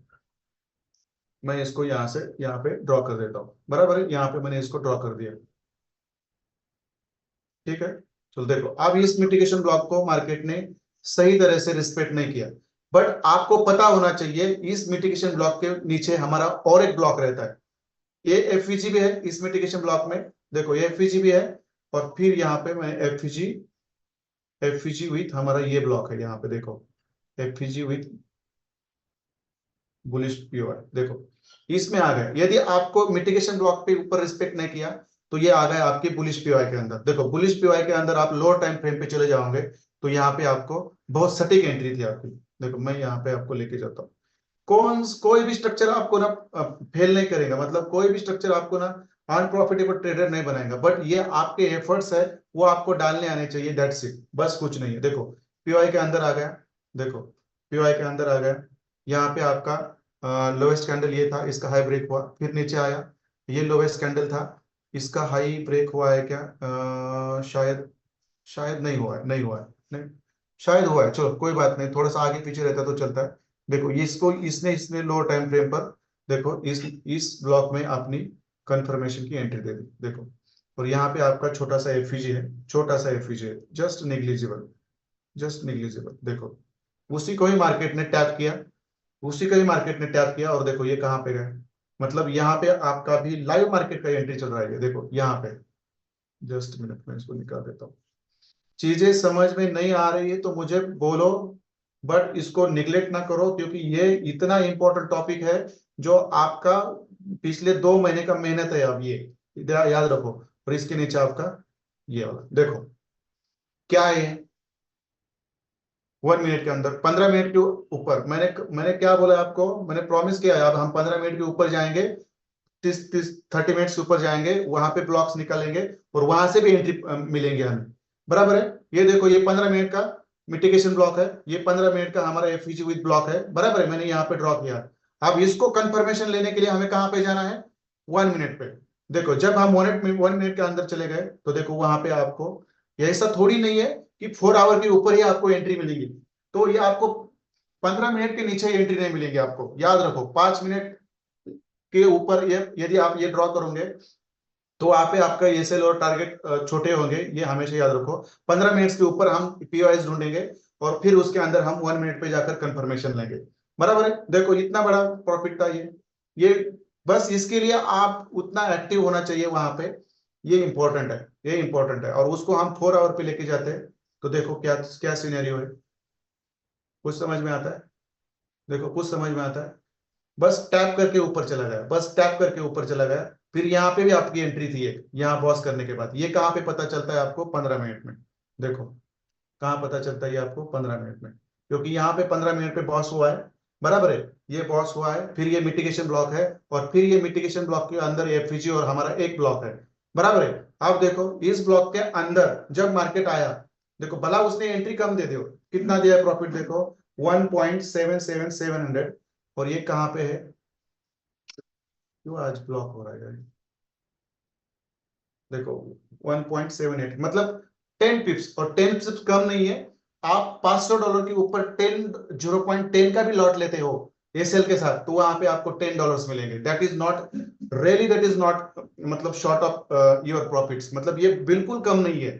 मैं इसको यहां से यहाँ पे ड्रॉ कर देता हूँ, बराबर है, यहाँ पे मैंने इसको ड्रॉ कर दिया। ठीक है, तो देखो अब इस मिटिगेशन ब्लॉक को मार्केट ने सही तरह से रिस्पेक्ट नहीं किया। बट आपको पता होना चाहिए इस मिटिगेशन ब्लॉक के नीचे हमारा और एक ब्लॉक रहता है, ये एफवीजी भी है इस मिटिगेशन ब्लॉक में। देखो ये एफवीजी भी है, और फिर यहाँ पे मैं एफवीजी एफवीजी विथ हमारा ये ब्लॉक है यहाँ पे। देखो एफवीजी विथ बुलिश पीओआई, देखो इसमें आ गए। यदि आपको मिटिगेशन ब्लॉक पे ऊपर रिस्पेक्ट नहीं किया, तो ये आ गए आपके बुलिश पीओआई के अंदर। देखो बुलिश पीओआई के अंदर आप लोअर टाइम फ्रेम पे चले जाओगे, तो यहाँ पे आपको बहुत सटीक एंट्री थी आपकी। देखो मैं यहाँ पे आपको लेके जाता हूँ। कोई भी स्ट्रक्चर आपको ना फेल नहीं करेगा, मतलब कोई भी स्ट्रक्चर आपको ना अनप्रॉफिटेबल ट्रेडर नहीं बनाएगा। बट ये आपके एफर्ट्स है, वो आपको डालने आने चाहिए, दैट्स इट, बस कुछ नहीं है। देखो पीओआई के अंदर आ गया, देखो पीओआई के अंदर आ गया, यहाँ पे आपका लोवेस्ट कैंडल ये था, इसका हाई ब्रेक हुआ, फिर नीचे आया, ये लोवेस्ट कैंडल था, इसका हाई ब्रेक हुआ है क्या? शायद, शायद नहीं हुआ है, नहीं हुआ है, नहीं, शायद हुआ है, चलो कोई बात नहीं, थोड़ा सा आगे पीछे रहता तो चलता है। देखो इसको इसने इसने लोअर टाइम फ्रेम पर, देखो इस ब्लॉक में अपनी कंफर्मेशन की एंट्री दे दी। देखो और यहाँ पे आपका छोटा सा एफईजी है, छोटा सा एफईजी है, जस्ट नेग्लिजिबल, जस्ट नेग्लिजिबल। देखो उसी को ही मार्केट ने टैप किया, उसी का ही मार्केट ने टैप किया, और देखो ये कहाँ पे गए। मतलब यहाँ पे आपका भी लाइव मार्केट का एंट्री चल रहा है, देखो यहाँ पे। जस्ट मिनट में इसको निकाल देता हूँ। चीजें समझ में नहीं आ रही है तो मुझे बोलो, बट इसको निगलेक्ट ना करो, क्योंकि ये इतना इंपॉर्टेंट टॉपिक है जो आपका पिछले 2 महीने का मेहनत है। अब ये याद रखो। और इसके नीचे आपका ये वाला देखो क्या है, 1 मिनट के अंदर 15 मिनट के ऊपर, मैंने क्या बोला आपको, मैंने प्रॉमिस किया है अब हम 15 मिनट के ऊपर जाएंगे, 30 मिनट से ऊपर जाएंगे, वहां पे ब्लॉक्स निकालेंगे और वहां से भी एंट्री मिलेंगे हमें, बराबर है। ये देखो ये 15 मिनट का मिटिगेशन ब्लॉक है, ये 15 मिनट का हमारा एफईजी विद ब्लॉक है, बराबर है, मैंने यहाँ पे ड्रॉ किया। अब इसको कंफर्मेशन लेने के लिए हमें कहाँ पे जाना है? 1 मिनट पे। देखो जब हम 1 मिनट के अंदर चले गए, तो देखो वहां पे आपको, ये ऐसा थोड़ी नहीं है कि 4 आवर के ऊपर ही आपको एंट्री मिलेगी, तो ये आपको 15 मिनट के नीचे एंट्री नहीं मिलेगी आपको, याद रखो। 5 मिनट के ऊपर ये यदि आप ये ड्रॉ करोगे, तो वहां पे आपका ये सेल और टारगेट छोटे होंगे, ये हमेशा याद रखो। 15 मिनट्स के ऊपर हम पीओएस ढूंढेंगे, और फिर उसके अंदर हम 1 मिनट पे जाकर कंफर्मेशन लेंगे। बराबर है। देखो इतना बड़ा प्रॉफिट था ये बस इसके लिए आप उतना एक्टिव होना चाहिए वहां पे। ये इंपॉर्टेंट है, ये इंपॉर्टेंट है। और उसको हम 4 आवर पे लेके जाते हैं तो देखो क्या क्या सिनेरियो है। कुछ समझ में आता है? देखो कुछ समझ में आता है। बस टैप करके ऊपर चला गया, बस टैप करके ऊपर चला गया। फिर यहाँ पे भी आपकी एंट्री थी एक, यहाँ बॉस करने के बाद। ये कहाँ पे पता चलता है आपको? 15 मिनट में। देखो कहाँ पता चलता है ये आपको? 15 मिनट में। क्योंकि यहाँ पे 15 मिनट पे बॉस हुआ है, बराबर है। ये बॉस हुआ है, फिर ये मिटिगेशन ब्लॉक है, और फिर ये मिटिगेशन ब्लॉक के अंदर एफजी और हमारा एक ब्लॉक है, बराबर है। अब देखो इस ब्लॉक के अंदर जब मार्केट आया, देखो भला उसने एंट्री कम दे दो, कितना दिया है प्रॉफिट? देखो 1.77700। और ये कहाँ पे है? क्यों आज ब्लॉक हो रहा है यार? देखो 1.78, मतलब 10 पिप्स, और 10 पिप्स कम नहीं है। आप $500 के ऊपर 0.10 का भी लॉट लेते हो एसएल के साथ, तो वहां पे आपको $10 मिलेंगे। That is not really, that is not मतलब शॉर्ट ऑफ योर प्रॉफिट्स, मतलब ये बिल्कुल कम नहीं है।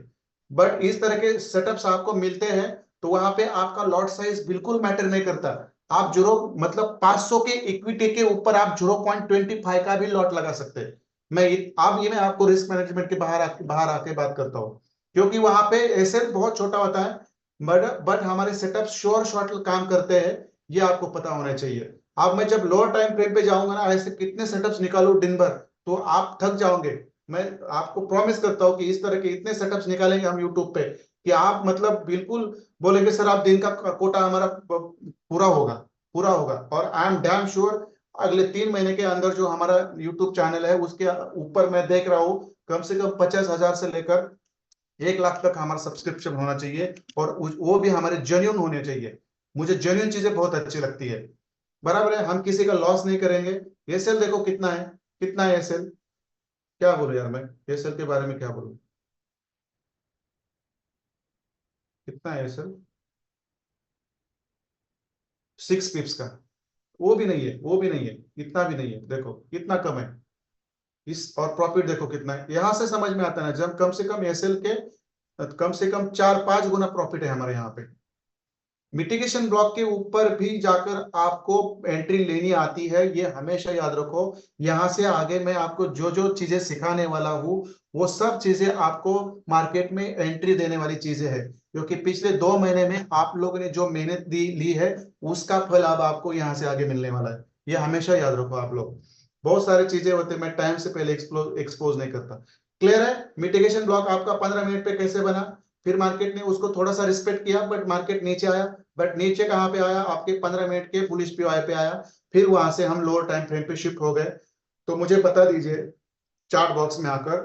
बट इस तरह के सेटअप्स आपको मिलते हैं, तो वहां पे आपका लॉट साइज बिल्कुल मैटर नहीं करता। आप जीरो मतलब 500 के इक्विटी के ऊपर आप 0.25 का भी लॉट लगा सकते हैं। अब ये मैं आपको रिस्क मैनेजमेंट के बाहर आके बात करता हूँ, क्योंकि वहां पे एसेट बहुत छोटा होता है, बट हमारे सेटअप श्योर शॉर्ट काम करते हैं, ये आपको पता होना चाहिए। अब मैं जब लोअर टाइम फ्रेम पे जाऊंगा ना, ऐसे कितने सेटअप्स निकालू दिन भर, तो आप थक जाओगे। मैं आपको प्रॉमिस करता हूँ कि इस तरह के इतने सेटअप्स निकालेंगे हम यूट्यूब पे कि आप मतलब बिल्कुल बोलेंगे सर आप दिन का कोटा हमारा पूरा होगा, पूरा होगा। और आई एम डैम श्योर अगले 3 महीने के अंदर जो हमारा यूट्यूब चैनल है उसके ऊपर मैं देख रहा हूँ कम से कम 50,000 से लेकर 1 लाख तक हमारा सब्सक्रिप्शन होना चाहिए। और वो भी हमारे जेन्युइन होने चाहिए। मुझे जेन्युइन चीजें बहुत अच्छी लगती है, बराबर है। हम किसी का लॉस नहीं करेंगे। एसएल देखो कितना है, कितना है एसएल? क्या बोलूं यार मैं, एसएल के बारे में क्या बोलूं? कितना है एसएल? 6 पिप्स का। वो भी नहीं है, वो भी नहीं है, इतना भी नहीं है। देखो कितना कम है। इस और प्रॉफिट देखो कितना है। यहां से समझ में आता है ना, जब कम से कम एसएल के कम से कम 4-5 गुना प्रॉफिट है हमारे यहाँ पे। मिटिगेशन ब्लॉक के ऊपर भी जाकर आपको एंट्री लेनी आती है, ये हमेशा याद रखो। यहां से आगे मैं आपको जो जो चीजें सिखाने वाला हूँ, वो सब चीजें आपको मार्केट में एंट्री देने वाली चीजें हैं, क्योंकि पिछले 2 महीने में आप लोगों ने जो मेहनत दी ली है, उसका फल अब आपको यहाँ से आगे मिलने वाला है। ये हमेशा याद रखो आप लोग। बहुत सारी चीजें होती है, मैं टाइम से पहले एक्सपोज नहीं करता। क्लियर है? मिटिगेशन ब्लॉक आपका 15 मिनट पे कैसे बना? फिर मार्केट ने उसको थोड़ा सा रिस्पेक्ट किया, बट मार्केट नीचे आया। बट नीचे कहाँ पे आया? आपके 15 मिनट के बुलिश पीओआई पे आया। फिर वहां से हम लोअर टाइम फ्रेम पे शिफ्ट हो गए। तो मुझे बता दीजिए चार्ट बॉक्स में आकर,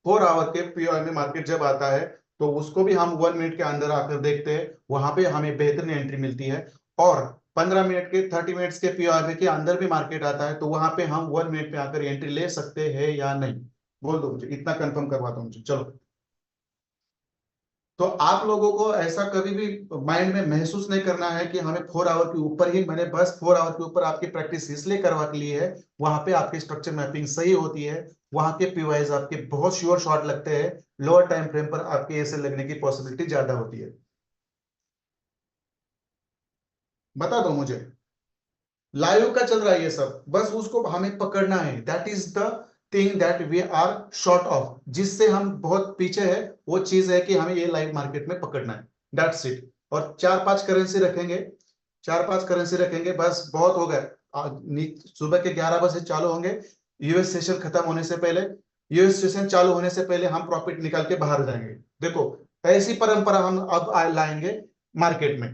4 आवर के पीओआई में मार्केट जब आता है, तो उसको भी हम 1 मिनट के अंदर आकर देखते हैं, वहां पे हमें बेहतरीन एंट्री मिलती है। और 15 मिनट के 30 मिनट्स के पीओआई के अंदर भी मार्केट आता है, तो वहां पे हम 1 मिनट पे आकर एंट्री ले सकते हैं या नहीं? बोल दो मुझे, इतना कंफर्म करवाता हूँ मुझे, चलो। तो आप लोगों को ऐसा कभी भी माइंड में महसूस नहीं करना है कि हमें 4 आवर के ऊपर ही, मैंने बस 4 आवर के ऊपर आपकी प्रैक्टिस इसलिए करवा के ली है, वहां पे आपकी स्ट्रक्चर मैपिंग सही होती है, वहां के पीवाइज आपके बहुत श्योर शॉट लगते हैं, लोअर टाइम फ्रेम पर आपके ऐसे लगने की पॉसिबिलिटी ज्यादा होती है। बता दो मुझे। लाइव का चल रहा है ये सब, बस उसको हमें पकड़ना है। That is the thing that we are short of, जिससे हम बहुत पीछे है, वो चीज है कि हमें ये लाइव मार्केट में पकड़ना है। That's it. और 4-5 करेंसी रखेंगे, 4-5 करेंसी रखेंगे, बस बहुत हो गए। सुबह के 11 बजे चालू होंगे, यूएस सेशन खत्म होने से पहले, यूएस सेशन चालू होने से पहले हम प्रॉफिट निकाल के बाहर जाएंगे। देखो ऐसी परंपरा हम अब लाएंगे मार्केट में।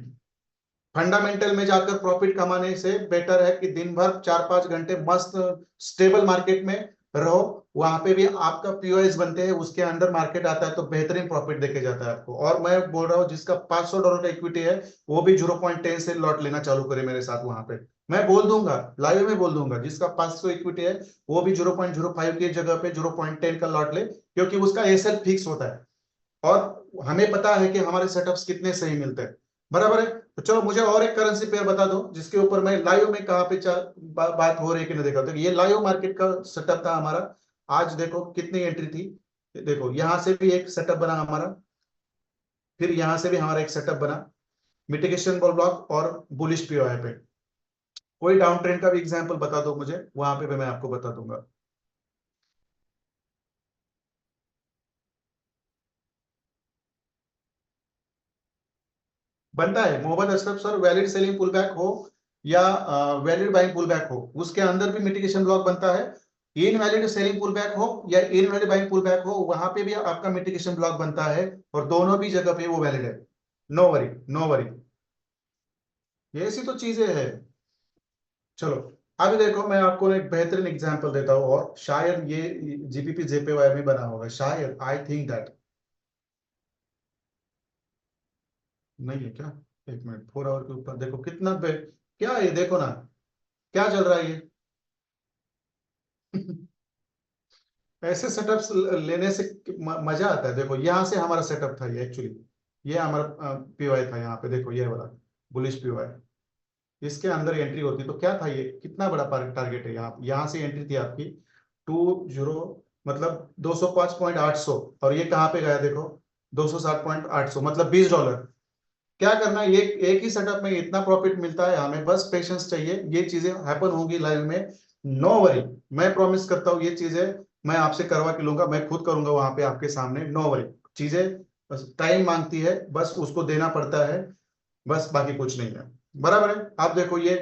फंडामेंटल में जाकर प्रॉफिट कमाने से बेटर है कि दिन भर 4-5 घंटे मस्त स्टेबल मार्केट में रहो। वहां पे भी आपका पीओएस बनते हैं, उसके अंदर मार्केट आता है तो बेहतरीन प्रॉफिट देके जाता है आपको। और मैं बोल रहा हूँ जिसका $500 का इक्विटी है, वो भी 0.10 से लॉट लेना चालू करे मेरे साथ वहां पे। मैं बोल दूंगा, लाइव में बोल दूंगा, जिसका 500 इक्विटी है वो भी 0.05 की जगह पे 0.10 का लॉट ले, क्योंकि उसका एसएल फिक्स होता है। और हमें पता है कि हमारे सेटअप्स कितने सही मिलते हैं, बराबर है। तो चलो मुझे और एक करेंसी पेयर बता दो जिसके ऊपर मैं लाइव में कहाँ पे बात हो रही है कि नहीं देखा। तो ये लाइव मार्केट का सेटअप था हमारा। आज देखो कितनी एंट्री थी। देखो यहां से भी एक सेटअप बना हमारा, फिर यहां से भी हमारा एक सेटअप बना, मिटिगेशन ब्लॉक और बुलिश पीओआई पे। कोई डाउन ट्रेंड का भी एग्जांपल बता दो मुझे, वहां पे भी मैं आपको बता दूंगा। बनता है Mohammad Ashraf sir, valid selling pull back हो या वैलिड बाइंग पुल बैक हो, उसके अंदर भी मिटिगेशन ब्लॉक बनता है। इनवैलिड सेलिंग पुल बैक हो या इनवैलिड बाइंग पुल बैक हो, वहां पे भी आपका मिटिगेशन ब्लॉक बनता है, और दोनों भी जगह पे वो वैलिड है। नो वरी, नो वरी, ये ऐसी तो चीजें हैं। चलो, अभी देखो मैं आपको एक बेहतरीन एग्जांपल देता हूँ, और शायद ये जीपीपी जेपीवाई में बना होगा, शायद, आई थिंक दैट। नहीं है क्या? एक मिनट, 4 आवर के ऊपर देखो कितना क्या है ये, देखो ना क्या चल रहा है ये। ऐसे सेटअप्स लेने से मजा आता है। देखो यहाँ से हमारा सेटअप था ये एक्चुअली, ये हमारा पीवाई था, यहाँ पे देखो ये वाला बुलिश पीवाई, इसके अंदर एंट्री होती तो क्या था, ये कितना बड़ा टारगेट है। यहाँ से एंट्री थी आपकी 20, मतलब 205.800, और ये कहाँ पे गया देखो, 260.800, मतलब $20। क्या करना है, ये एक ही सेटअप में इतना प्रॉफिट मिलता है हमें, बस पेशेंस चाहिए, ये चीजें हैपन होंगी लाइव में। नो वरी, मैं प्रॉमिस करता हूँ ये चीजें मैं आपसे करवा के लूंगा, मैं खुद करूंगा वहां पे आपके सामने। नो वरी, चीजें बस टाइम मांगती है, बस उसको देना पड़ता है, बस बाकी कुछ नहीं है। बराबर है? आप देखो ये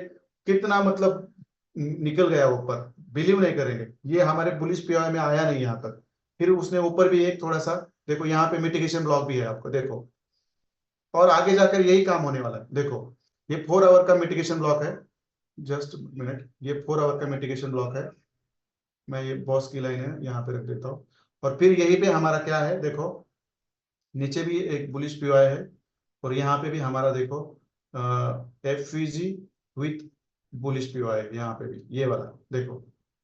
कितना मतलब निकल गया ऊपर, बिलीव नहीं करेंगे, ये हमारे पुलिस पीआई में आया नहीं यहाँ तक। फिर उसने ऊपर भी एक थोड़ा सा, देखो यहाँ पे मिटिगेशन ब्लॉक भी है आपको, देखो, और आगे जाकर यही काम होने वाला है। देखो ये 4 आवर का मिटिगेशन ब्लॉक है, जस्ट मिनट, ये 4 आवर का मिटिगेशन ब्लॉक है। मैं ये बॉस की लाइन है यहाँ पे रख देता हूँ, और फिर यहीं पे हमारा क्या है देखो, नीचे भी एक बुलिश पीओआई है, और यहाँ पे भी हमारा देखो एफवीजी विथ बुलिश पीओआई है, यहाँ पे भी ये वाला देखो,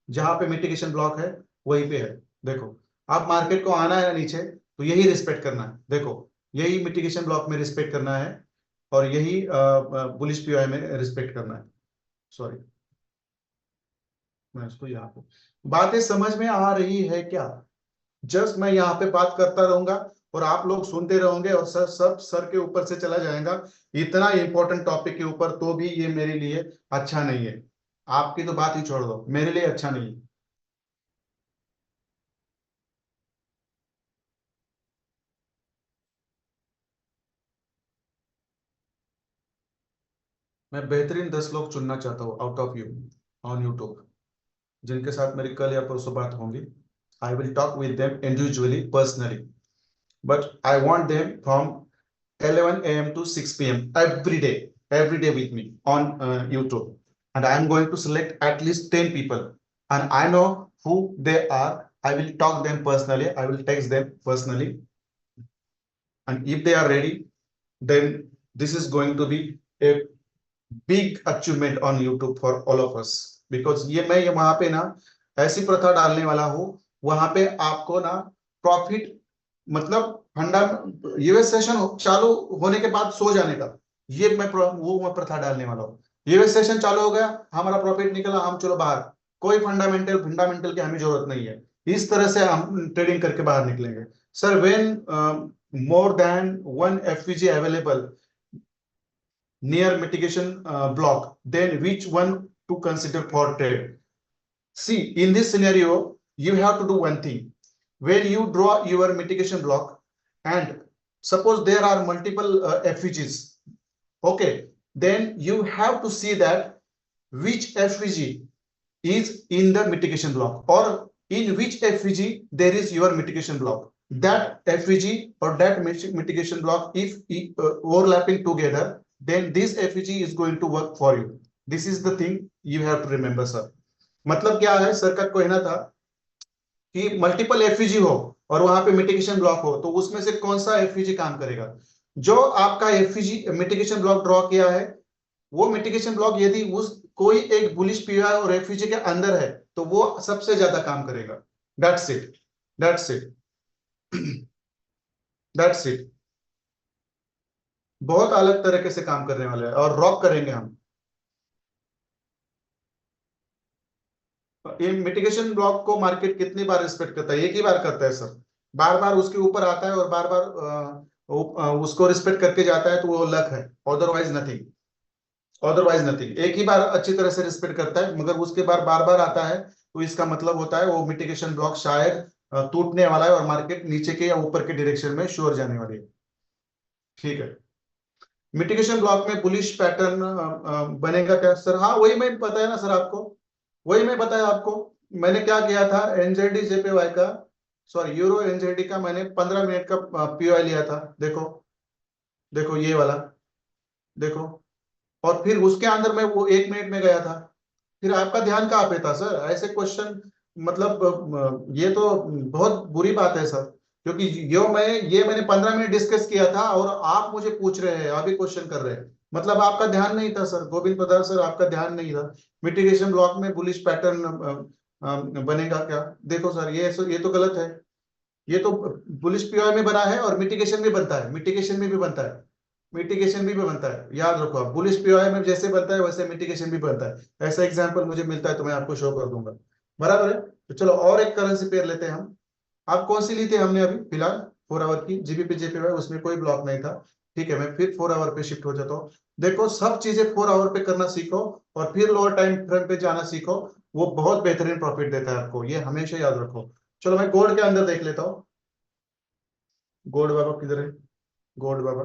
जहां पे मिटिगेशन ब्लॉक है वहीं पे है। देखो आप मार्केट को आना है नीचे, तो यही रिस्पेक्ट करना है, देखो यही मिटिगेशन ब्लॉक में रिस्पेक्ट करना है, और यही बुलिश पीओआई में रिस्पेक्ट करना है। सॉरी, मैं इसको यहाँ पे, बातें समझ में आ रही है क्या? जस्ट मैं यहाँ पे बात करता रहूंगा, और आप लोग सुनते रहोगे, और सर सब सर के ऊपर से चला जाएगा, इतना इंपॉर्टेंट टॉपिक के ऊपर, तो भी ये मेरे लिए अच्छा नहीं है। आपकी तो बात ही छोड़ दो, मेरे लिए अच्छा नहीं है। मैं बेहतरीन 10 लोग चुनना चाहता हूँ out of you, on YouTube, जिनके साथ मेरी कल या परसों बात होंगी। I will talk with them individually, personally, but I want them from 11 a.m. to 6 p.m. Every day with me on YouTube. And I am going to select at least 10 people. And I know who they are. I will talk them personally. I will text them personally. And if they are ready, then this is going to be a big achievement on YouTube for all of us. Because ये वहां पे ना ऐसी प्रथा डालने वाला हूँ, वहां पे आपको ना प्रॉफिट, मतलब फंडा, यूएस सेशन चालू होने के बाद सो जाने का, ये मैं प्रथा डालने वाला हूँ। यूएस सेशन चालू हो गया, हमारा प्रॉफिट निकला, हम चलो बाहर, कोई फंडामेंटल फंडामेंटल की हमें जरूरत नहीं है। इस तरह से हम ट्रेडिंग करके बाहर निकलेंगे। Sir, when more than one FVG available near mitigation block, then which one to consider for trade? See, in this scenario, you have to do one thing. When you draw your mitigation block, and suppose there are multiple FVGs, okay, then you have to see that which FVG is in the mitigation block, or in which FVG there is your mitigation block. That FVG or that mitigation block, if overlapping together, then this FVG is going to work for you. This is the thing you have to remember, sir. मतलब क्या है, sir का कहना था कि multiple FVG हो और वहां पे मिटिगेशन ब्लॉक हो, तो उसमें से कौन सा एफवीजी काम करेगा। जो आपका एफवीजी मिटिगेशन ब्लॉक ड्रॉ किया है, वो मिटिगेशन ब्लॉक यदि उस कोई एक बुलिश पीआर और एफवीजी के अंदर है, तो वो सबसे ज्यादा काम करेगा। That's it, that's it, that's it. बहुत अलग तरीके से काम करने वाले हैं, और रॉक करेंगे हम। ये मिटिगेशन ब्लॉक को मार्केट कितनी बार रिस्पेक्ट करता है? एक ही बार करता है सर, बार बार उसके ऊपर आता है और बार बार उसको रिस्पेक्ट करके जाता है, तो वो लक है, अदरवाइज नथिंग। Otherwise nothing. एक ही बार अच्छी तरह से रिस्पेक्ट करता है, मगर उसके बार बार बार आता है तो इसका मतलब होता है वो मिटिगेशन ब्लॉक शायद टूटने वाला है और मार्केट नीचे के या ऊपर के डायरेक्शन में श्योर जाने वाली है। ठीक है, मिटिगेशन ब्लॉक में बुलिश पैटर्न बनेगा क्या सर? हाँ, वही मैं बताया ना सर आपको, वही मैं बताया आपको। मैंने क्या किया था, एनजेडी जेपीवाई का, सॉरी यूरो एनजेडी का, मैंने 15 मिनट का पीओआई लिया था। देखो, देखो ये वाला, देखो, और फिर उसके अंदर मैं वो 1 मिनट में गया था। फिर आपका ध्यान कहाँ पे था सर? ऐसे क्वेश्चन मतलब ये तो बहुत बुरी बात है सर, क्योंकि ये मैंने 15 मिनट डिस्कस किया था और आप मुझे पूछ रहे हैं, अभी क्वेश्चन कर रहे हैं, मतलब आपका ध्यान नहीं था सर, गोविंद प्रधान सर, आपका ध्यान नहीं था। मिटिगेशन ब्लॉक में बुलिश पैटर्न बनेगा क्या? देखो सर, ये तो गलत है। ये तो बुलिश पीओआई में बना है और मिटिगेशन में बनता है, मिटिगेशन में भी बनता है, मिटिगेशन भी बनता है, याद रखो आप। बुलिश पीओआई में जैसे बनता है वैसे मिटिगेशन भी बनता है। ऐसा एग्जांपल मुझे मिलता है तो मैं आपको शो कर दूंगा। बराबर है? तो चलो और एक करेंसी पेयर लेते हैं हम। आप कौन सी ली थी हमने अभी फिलहाल? 4 आवर की जीबीपी जेपीवाई, उसमें कोई ब्लॉक नहीं था। ठीक है, मैं फिर 4 आवर पे शिफ्ट हो जाता हूँ। देखो, सब चीजें 4 आवर पे करना सीखो और फिर लोअर टाइम फ्रेम पे जाना सीखो। वो बहुत बेहतरीन प्रॉफिट देता है आपको, ये हमेशा याद रखो। चलो मैं गोल्ड के अंदर देख लेता हूँ। गोल्ड बाबा किधर है? गोल्ड बाबा,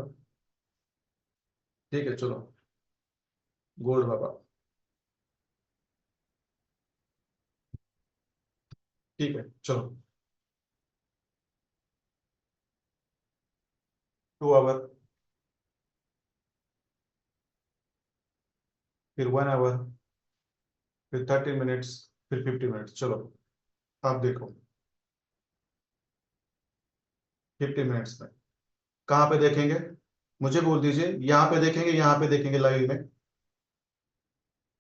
ठीक है चलो, गोल्ड बाबा, ठीक है चलो। 2 आवर, फिर 1 आवर, फिर 30 मिनट्स, फिर 50 मिनट्स। चलो आप देखो, 50 मिनट्स में कहाँ पे देखेंगे? मुझे बोल दीजिए, यहाँ पे देखेंगे, यहाँ पे देखेंगे लाइव में,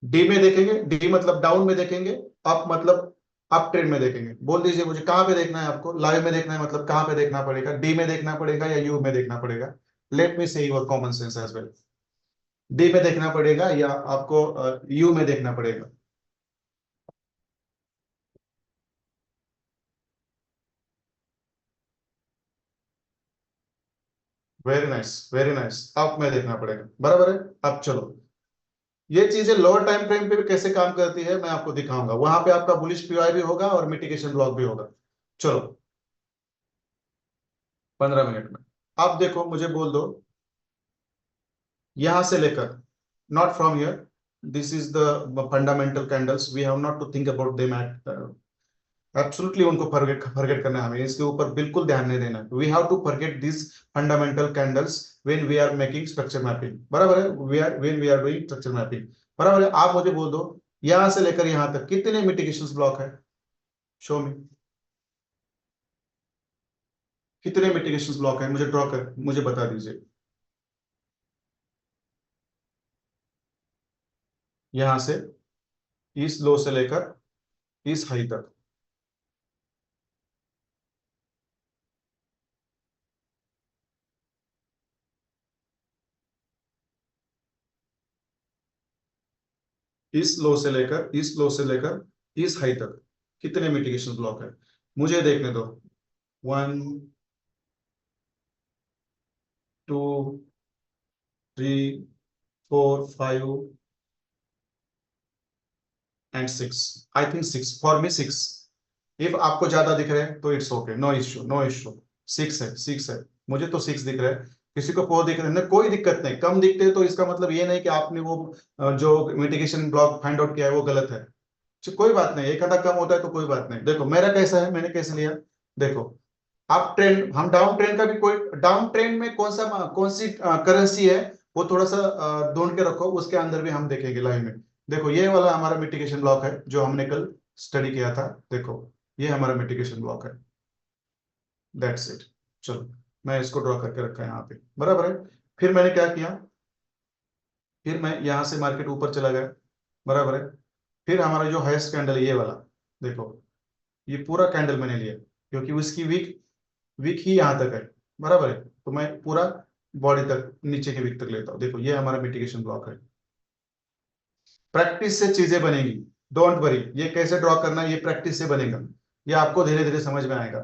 डी में देखेंगे, डी मतलब डाउन में देखेंगे, अप मतलब अप ट्रेंड में देखेंगे। बोल दीजिए मुझे कहाँ पे देखना है आपको? लाइव में देखना है मतलब कहाँ पे देखना पड़ेगा? डी में देखना पड़ेगा या यू में देखना पड़ेगा? Let me say your common sense as well. D में देखना पड़ेगा या आपको यू में देखना पड़ेगा? Very nice, very nice, up में देखना पड़ेगा, बराबर है। अब चलो, ये चीजें लोअर टाइम फ्रेम पे भी कैसे काम करती है मैं आपको दिखाऊंगा। वहां पे आपका बुलिश पीओआई भी होगा और मिटिगेशन ब्लॉक भी होगा। चलो 15 मिनट में आप देखो, मुझे बोल दो, यहां से लेकर, not from here, this is the fundamental candles, we have not to think about them at absolutely, उनको फॉरगेट फॉरगेट करना है हमें, इसके ऊपर बिल्कुल ध्यान नहीं देना। We have to forget this fundamental candles when we are making structure mapping, बराबर है? We are when we are doing structure mapping, बराबर है। आप मुझे बोल दो, यहां से लेकर यहां तक कितने मिटिगेशन ब्लॉक है? शो में कितने मिटिगेशन ब्लॉक है, मुझे ड्रॉ कर, मुझे बता दीजिए। यहां से इस लो से लेकर इस हाई तक, इस लो से लेकर इस हाई तक कितने मिटिगेशन ब्लॉक है? मुझे देखने दो। 1 2 3 4 5 and 6, I think 6, for me 6। If आपको ज्यादा दिख रहे हैं तो it's okay, no issue, no issue. 6 है, 6 है, मुझे तो 6 दिख रहा है। किसी को 4 दिख रहे हैं ना, कोई दिक्कत नहीं। कम दिखते हैं तो इसका मतलब ये नहीं कि आपने वो जो मिटिगेशन ब्लॉक फाइंड आउट किया है वो गलत है। कोई बात नहीं, एक आधा कम होता है तो कोई बात नहीं। देखो मेरा कैसा है, मैंने कैसे लिया, देखो। अप ट्रेंड, हम डाउन ट्रेंड का भी, कोई डाउन ट्रेंड में कौन सी करेंसी है वो थोड़ा सा ढूंढ के रखो, उसके अंदर भी हम देखेंगे लाइव में। देखो ये वाला हमारा मिटिगेशन ब्लॉक है जो हमने कल स्टडी किया था। देखो ये हमारा मिटिगेशन ब्लॉक है, दैट्स इट। चलो मैं इसको ड्रॉ करके रखा है यहाँ पे, बराबर है। फिर मैंने क्या किया, फिर मैं यहाँ से मार्केट ऊपर चला गया, बराबर है। फिर हमारा जो हाईएस्ट कैंडल है ये वाला, देखो ये पूरा कैंडल मैंने लिया क्योंकि उसकी वीक वीक ही यहाँ तक है, बराबर है। तो मैं पूरा बॉडी तक, नीचे के वीक तक लेता हूँ। देखो ये हमारा मिटिगेशन ब्लॉक है। प्रैक्टिस से चीजें बनेगी, डोंट वरी। ये कैसे ड्रॉ करना है ये प्रैक्टिस से बनेगा, ये आपको धीरे धीरे समझ में आएगा,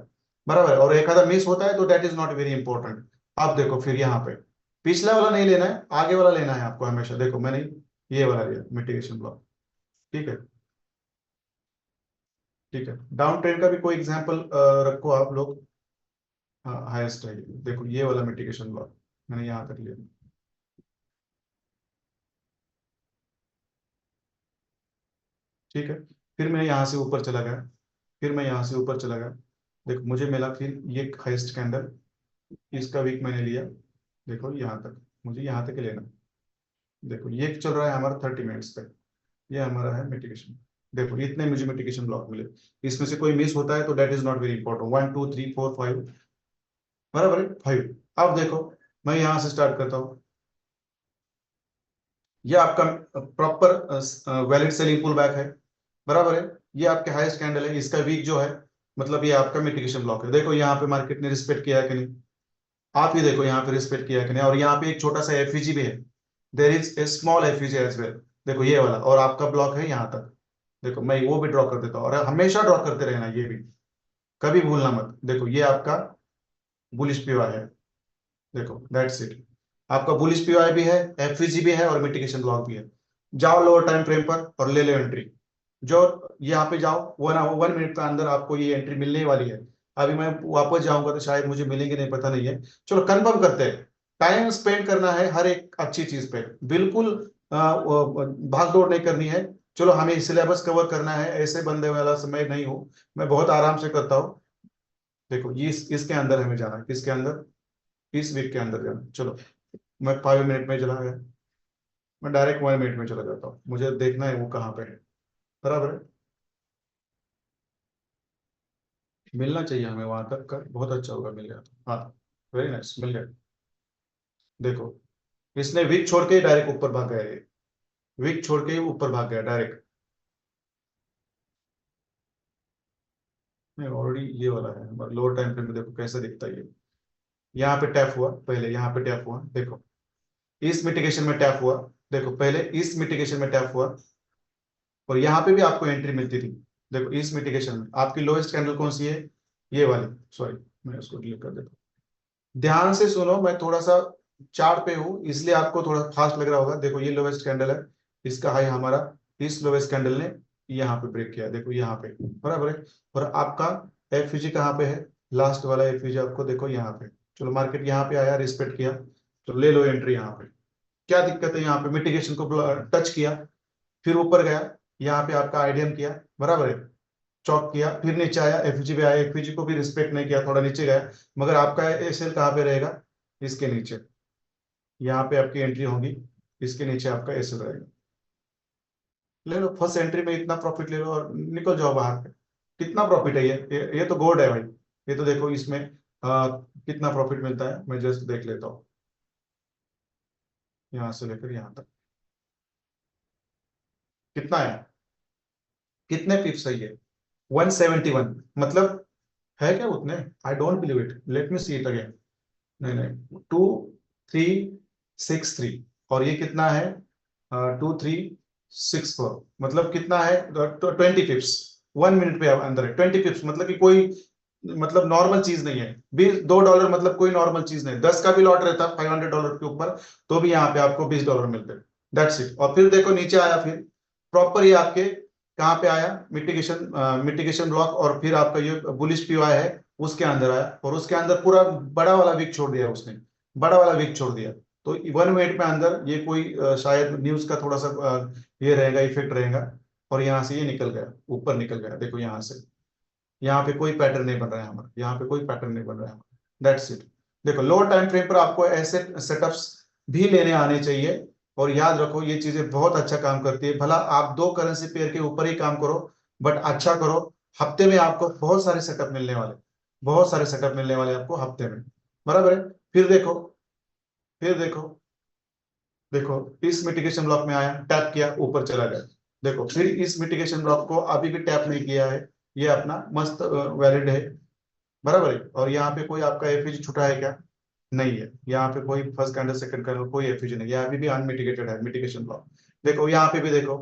बराबर है। और एक आधा मिस होता है तो that is not very important. आप देखो फिर यहाँ पे पिछला वाला नहीं लेना है, आगे वाला लेना है आपको हमेशा। देखो मैंने ये वाला एरिया मिटिगेशन ब्लॉक। ठीक है, ठीक है। डाउन ट्रेंड का भी कोई एग्जांपल रखो आप लोग। हाँ, हाईएस्ट है, देखो ये वाला मिटिगेशन ब्लॉक मैंने यहाँ तक लिया। ठीक है, फिर मैं यहाँ से ऊपर चला गया, फिर मैं यहाँ से ऊपर चला गया, देखो मुझे मिला फिर ये हाईएस्ट कैंडल, इसका वीक मैंने लिया, देखो यहाँ तक, मुझे यहाँ तक ही लेना। देखो ये चल रहा है हमारा 30 मिनट्स तक, ये हमारा है मिटिगेशन। देखो इतने मुझे मिटिगेशन ब्लॉक मिले, इसमें से कोई मिस होता है तो that is not very important. 1 2 3 4 5, बराबर है 5। अब देखो मैं यहाँ से स्टार्ट करता हूँ, ये आपका proper valid selling pull back है, बराबर है। ये आपके हाईएस्ट कैंडल है, इसका वीक जो है, मतलब ये आपका मिटिगेशन ब्लॉक है। देखो यहाँ पे मार्केट ने रिस्पेक्ट किया है कि नहीं, आप ही देखो यहाँ पे रिस्पेक्ट किया है कि नहीं। और यहाँ पे एक छोटा सा एफईजी भी है, there is a small FEG as well, देखो ये वाला, और आपका ब्लॉक है यहाँ तक। देखो मैं वो भी ड्रॉ कर देता हूँ, और हमेशा ड्रॉ करते रहना, ये भी कभी भूलना मत। देखो ये आपका बुलिश पीवाई है, देखो दैट्स इट। आपका बुलिश पीवाई भी है, एफवीजी भी है, और मिटिगेशन ब्लॉक भी है। जाओ लोअर टाइम फ्रेम पर और ले लो एंट्री, जो यहाँ पे जाओ 1 मिनट के अंदर आपको ये एंट्री मिलने वाली है। अभी मैं वापस जाऊंगा तो शायद मुझे मिलेंगे नहीं, पता नहीं है। चलो कंफर्म करते हैं, टाइम स्पेंड करना है हर एक अच्छी चीज पे, बिल्कुल भाग दौड़ नहीं करनी है। चलो हमें सिलेबस कवर करना है, ऐसे बंदे वाला समय नहीं हो, मैं बहुत आराम से करता हूँ। देखो ये इसके अंदर हमें जाना है, किसके अंदर, इस वीक के अंदर जाना। चलो मैं 5 मिनट में चला गया, मैं डायरेक्ट 1 मिनट में चला जाता हूँ, मुझे देखना है वो कहाँ पे है, बराबर है। मिलना चाहिए हमें वहां तक का, बहुत अच्छा होगा मिल गया तो। हाँ, वेरी नाइस, मिल गया। देखो इसने वीक छोड़ के डायरेक्ट ऊपर भाग गया, ये वीक छोड़ के ही ऊपर भाग गया डायरेक्ट। नहीं ऑलरेडी ये वाला है लोअर टाइम फ्रेम में, देखो कैसे दिखता है ये। यहाँ पे टैप हुआ, पहले यहाँ पे टैप हुआ, देखो इस मिटिगेशन में टैप हुआ, देखो पहले इस मिटिगेशन में टैप हुआ, और यहाँ पे भी आपको एंट्री मिलती थी। देखो इस मिटिगेशन में आपकी लोएस्ट कैंडल कौन सी है, ये वाली, सॉरी मैं उसको डिलीट कर देता हूँ। ध्यान से सुनो, मैं थोड़ा सा चार्ट पे हूँ इसलिए आपको थोड़ा फास्ट लग रहा होगा। देखो ये लोवेस्ट कैंडल है, इसका हाई हमारा, इस लोवेस्ट कैंडल ने यहाँ पे ब्रेक किया, देखो यहाँ पे, बराबर है। और आपका एफयूजी कहाँ पे है, लास्ट वाला एफयूजी आपको देखो यहाँ पे। चलो मार्केट यहाँ पे आया, रिस्पेक्ट किया, तो ले लो एंट्री यहाँ पे। क्या दिक्कत है, यहाँ पे मिटिगेशन को टच किया, फिर ऊपर गया, यहाँ पे आपका आईडीएम किया, बराबर है, चौक किया, फिर नीचे आया, एफजी पे आया, एफजी को भी रिस्पेक्ट नहीं किया, थोड़ा नीचे गया, मगर आपका एसएल कहाँ पे रहेगा, इसके नीचे, यहाँ पे आपकी एंट्री होगी, इसके नीचे आपका एसएल रहेगा। ले लो फर्स्ट एंट्री में इतना प्रॉफिट ले लो और निकल जाओ बाहर पे। कितना प्रॉफिट है ये तो गोल्ड है भाई। ये तो देखो इसमें कितना प्रॉफिट मिलता है, मैं जस्ट देख लेता हूँ, यहाँ से लेकर यहाँ तक कितना है, कितने पिप्स है ये, 171, मतलब है क्या उतने, I don't believe it, late me see it again. नहीं नहीं, 2 3 6 3, और ये कितना है, 2 3 6 4, मतलब कितना है, 20 पिप्स, 1 मिनट पे अंदर है 20 पिप्स, मतलब कि कोई, मतलब नॉर्मल चीज नहीं है। $2 मतलब कोई नॉर्मल चीज नहीं, 10 का भी लॉट रहता $500 के ऊपर, तो भी यहाँ पे आपको $20 मिलते, दैट्स इट। और फिर देखो नीचे आया, फिर प्रॉपर ये आपके कहाँ पे आया, मिटिगेशन ब्लॉक, और फिर आपका ये बुलिश पीवाई है, उसके अंदर आया, और उसके अंदर पूरा बड़ा वाला विक छोड़ दिया उसने, बड़ा वाला विक छोड़ दिया। तो 1 मिनट में अंदर ये कोई शायद न्यूज का थोड़ा सा ये रहेगा, इफेक्ट रहेगा, और यहाँ से ये निकल गया, ऊपर निकल गया, देखो यहाँ से, यहाँ पे कोई पैटर्न नहीं बन रहा है हमारा, यहाँ पे कोई पैटर्न नहीं बन रहा है हमारा, दैट्स इट। देखो लोअर टाइम फ्रेम पर आपको ऐसे सेटअप्स भी लेने आने चाहिए, और याद रखो ये चीजें बहुत अच्छा काम करती है। भला आप दो करेंसी पेयर के ऊपर ही काम करो, बट अच्छा करो। हफ्ते में आपको बहुत सारे सेटअप मिलने वाले, बहुत सारे सेटअप मिलने वाले आपको हफ्ते में, बराबर है। फिर देखो, फिर देखो, देखो इस मिटिगेशन ब्लॉक में आया, टैप किया, ऊपर चला गया। देखो फिर इस मिटिगेशन ब्लॉक को अभी भी टैप नहीं किया है, ये अपना मस्त वैलिड है, बराबर है। और यहाँ पे कोई आपका एफईजी छुटा है क्या, नहीं है। यहाँ पे कोई फर्स्ट कैंडल सेकंड कैंडल कोई एफईजी नहीं है, अभी भी अनमिटिगेटेड है मिटिगेशन ब्लॉक। देखो यहाँ पे भी देखो,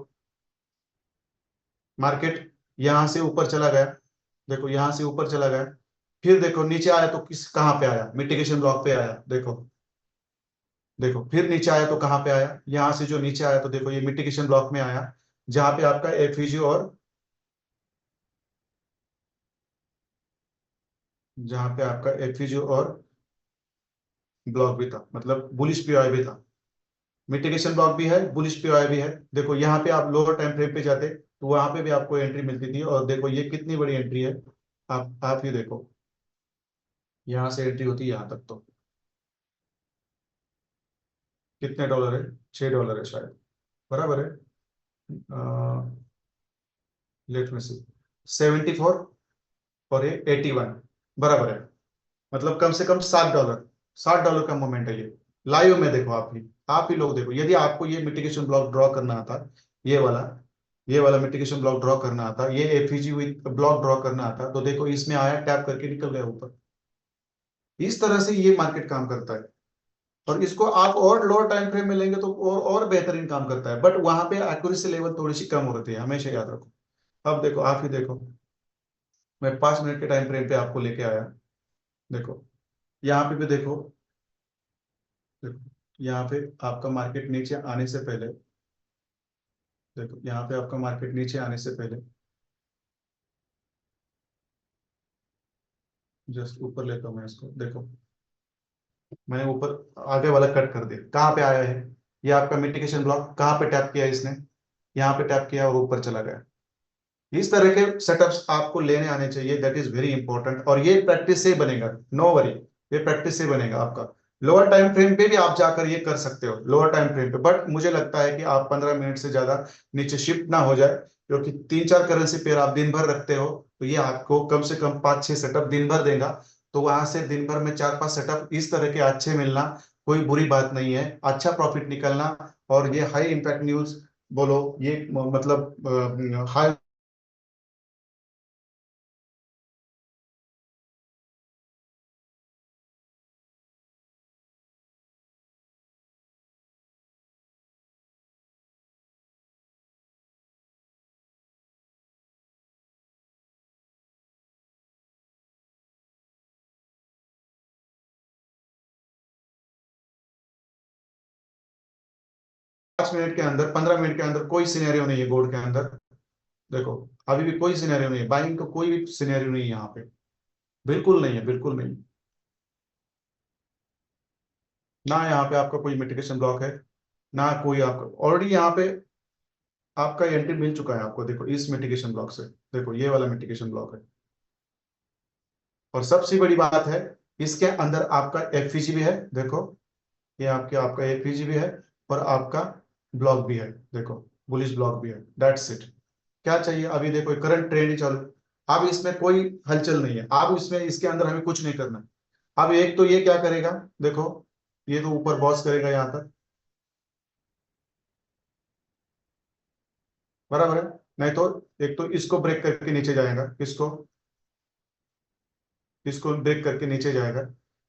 मार्केट यहाँ से ऊपर चला गया, देखो यहाँ से ऊपर चला गया, फिर देखो नीचे आया तो किस कहाँ पे आया, मिटिगेशन ब्लॉक पे आया, देखो देखो फिर नीचे आया तो कहाँ पे आया, यहां से जो नीचे आया तो देखो ये मिटिगेशन ब्लॉक में आया, जहां पे आपका एफईजी और जहां पे आपका एफईजी और ब्लॉक भी था, मतलब बुलिश पीओआई भी था। मिटिगेशन ब्लॉक भी है, बुलिश पीओआई भी है। देखो यहाँ पे आप लोअर टाइम फ्रेम पे जाते तो वहां पे भी आपको एंट्री मिलती थी, और देखो ये कितनी बड़ी एंट्री है। आप ये देखो, यहाँ से एंट्री होती है यहाँ तक, तो कितने डॉलर है, $6 है शायद, बराबर है। लेट में से 74 और ये 81, बराबर है। मतलब कम से कम $7, $7 का मोमेंट है ये। लाइव में देखो, आप ही लोग देखो, यदि आपको ये मिटिगेशन ब्लॉक ड्रॉ करना आता, ये वाला ये वाला मिटिगेशन ब्लॉक ड्रॉ करना आता, ये एफईजी विद ब्लॉक ड्रॉ करना आता, तो देखो इसमें आया, टैप करके निकल गया ऊपर। इस तरह से ये मार्केट काम करता है। और इसको आप और लोअर टाइम फ्रेम में लेंगे तो और बेहतरीन काम करता है, बट वहां पे एक्यूरेसी लेवल थोड़ी सी कम होती है, हमेशा याद रखो। अब देखो, आप ही देखो, मैं 5 मिनट के टाइम फ्रेम पे आपको लेके आया। देखो यहाँ पे भी देखो, देखो यहाँ पे आपका मार्केट नीचे आने से पहले, देखो यहाँ पे आपका मार्केट नीचे आने से पहले, जस्ट ऊपर लेता हूँ मैं इसको, देखो मैंने ऊपर आगे वाला कट कर दिया, कहाँ पे आया है, ये आपका मिटिगेशन ब्लॉक, कहाँ पे टैप किया इसने, यहाँ पे टैप किया और ऊपर चला गया। इस तरह के सेटअप्स आपको लेने आने चाहिए, दैट इज वेरी इंपॉर्टेंट, और ये प्रैक्टिस से बनेगा, नो वरी, ये प्रैक्टिस से बनेगा आपका। लोअर टाइम फ्रेम पे भी आप जाकर ये कर सकते हो, लोअर टाइम फ्रेम पे, बट मुझे लगता है कि आप 15 मिनट से ज्यादा नीचे शिफ्ट ना हो जाए, क्योंकि 3-4 करेंसी पेयर आप दिन भर रखते हो, तो ये आपको कम से कम 5-6 सेटअप दिन भर देगा। तो वहां से दिन भर में 4-5 सेटअप इस तरह के अच्छे मिलना कोई बुरी बात नहीं है, अच्छा प्रॉफिट निकलना। और ये हाई इम्पैक्ट न्यूज बोलो, ये मतलब हाई 5 मिनट के अंदर, 15 मिनट के अंदर कोई सिनेरियो नहीं है गोल्ड के अंदर। देखो अभी भी कोई सिनेरियो नहीं है, बाइंग का कोई भी सिनेरियो नहीं है यहाँ पे, बिल्कुल नहीं है, बिल्कुल नहीं। ना यहाँ पे आपका कोई मिटिगेशन ब्लॉक है, ना कोई आपका, ऑलरेडी यहाँ पे आपका एंट्री मिल चुका है आपको, देखो इस मिटिगेशन ब्लॉक से, देखो ये वाला मिटिगेशन ब्लॉक है। और सबसे बड़ी बात है, इसके अंदर आपका एफईजी भी है, देखो ये आपके आपका एफईजी भी है, और आपका ब्लॉक भी है, देखो बुलिश ब्लॉक भी है, दैट्स इट। क्या चाहिए, अभी देखो करंट ट्रेंड ही चालू, अब इसमें कोई हलचल नहीं है, अब इसमें इसके अंदर हमें कुछ नहीं करना। अब एक तो ये क्या करेगा, देखो ये तो ऊपर बॉस करेगा यहाँ तक, बराबर है। नहीं तो एक तो इसको ब्रेक करके नीचे जाएगा, इसको इसको ब्रेक करके नीचे जाएगा।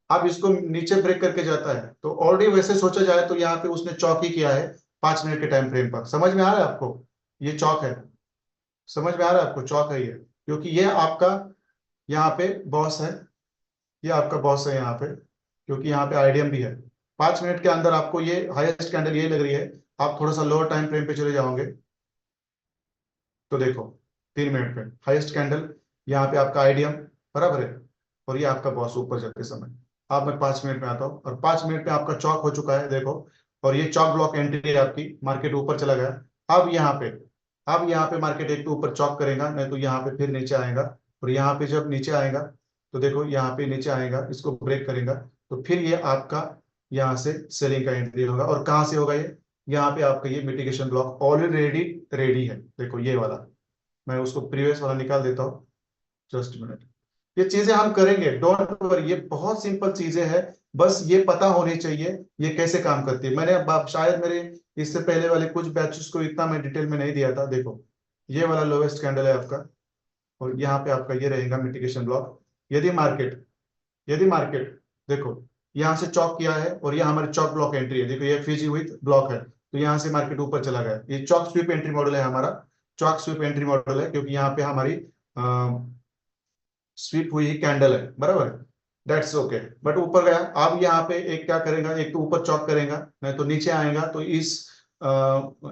अब इसको नीचे ब्रेक करके जाता है, तो ऑलरेडी वैसे सोचा जाए तो यहाँ पे उसने चौक ही किया है, 5 मिनट के टाइम फ्रेम पर, समझ में आ रहा है आपको, ये चौक है, समझ में आ रहा है आपको, चौक है ये, क्योंकि ये आपका यहाँ पे बॉस है, ये आपका बॉस है यहाँ पे, क्योंकि यहाँ पे आईडीएम भी है। 5 मिनट के अंदर आपको ये हाईएस्ट कैंडल ये लग रही है। आप थोड़ा सा लोअर टाइम फ्रेम पे चले जाओगे तो देखो 3 मिनट पे हाईएस्ट कैंडल, यहाँ पे आपका आईडीएम, बराबर है, और ये आपका बॉस ऊपर जाते समय। अब मैं 5 मिनट में आता हूँ, और 5 मिनट में आपका चौक हो चुका है, देखो, और ये चौक ब्लॉक एंट्री है आपकी, मार्केट ऊपर चला गया। अब यहाँ पे मार्केट एक तो ऊपर चौक करेगा, नहीं तो यहाँ पे फिर नीचे आएगा, और यहाँ पे जब नीचे आएगा तो देखो यहाँ पे नीचे आएगा, इसको ब्रेक करेगा, तो फिर ये आपका यहाँ से सेलिंग का एंट्री होगा। और कहाँ से होगा ये, यहाँ पे आपका ये मिटिगेशन ब्लॉक ऑलरेडी रेडी है, देखो ये वाला, मैं उसको प्रीवियस वाला निकाल देता हूँ, जस्ट मिनट। ये चीजें हम करेंगे, डोंट वरी, ये बहुत सिंपल चीजें हैं, बस ये पता होनी चाहिए ये कैसे काम करती है। मैंने शायद मेरे इससे पहले वाले कुछ बैचेस को इतना मैं डिटेल में नहीं दिया था। देखो ये वाला लोवेस्ट कैंडल है आपका, और यहाँ पे आपका ये रहेगा मिटिगेशन ब्लॉक। यदि मार्केट देखो यहाँ से चौक किया है, और ये हमारे चौक ब्लॉक एंट्री है, देखो ये फीजी विथ ब्लॉक है, तो यहाँ से मार्केट ऊपर चला गया, ये चौक स्वीप एंट्री मॉडल है हमारा, चौक स्वीप एंट्री मॉडल है, क्योंकि यहाँ पे हमारी स्वीप हुई कैंडल है, बराबर है। That's okay. बट ऊपर गया, अब यहाँ पे एक क्या करेगा, एक तो ऊपर चॉक करेगा, नहीं तो नीचे आएगा तो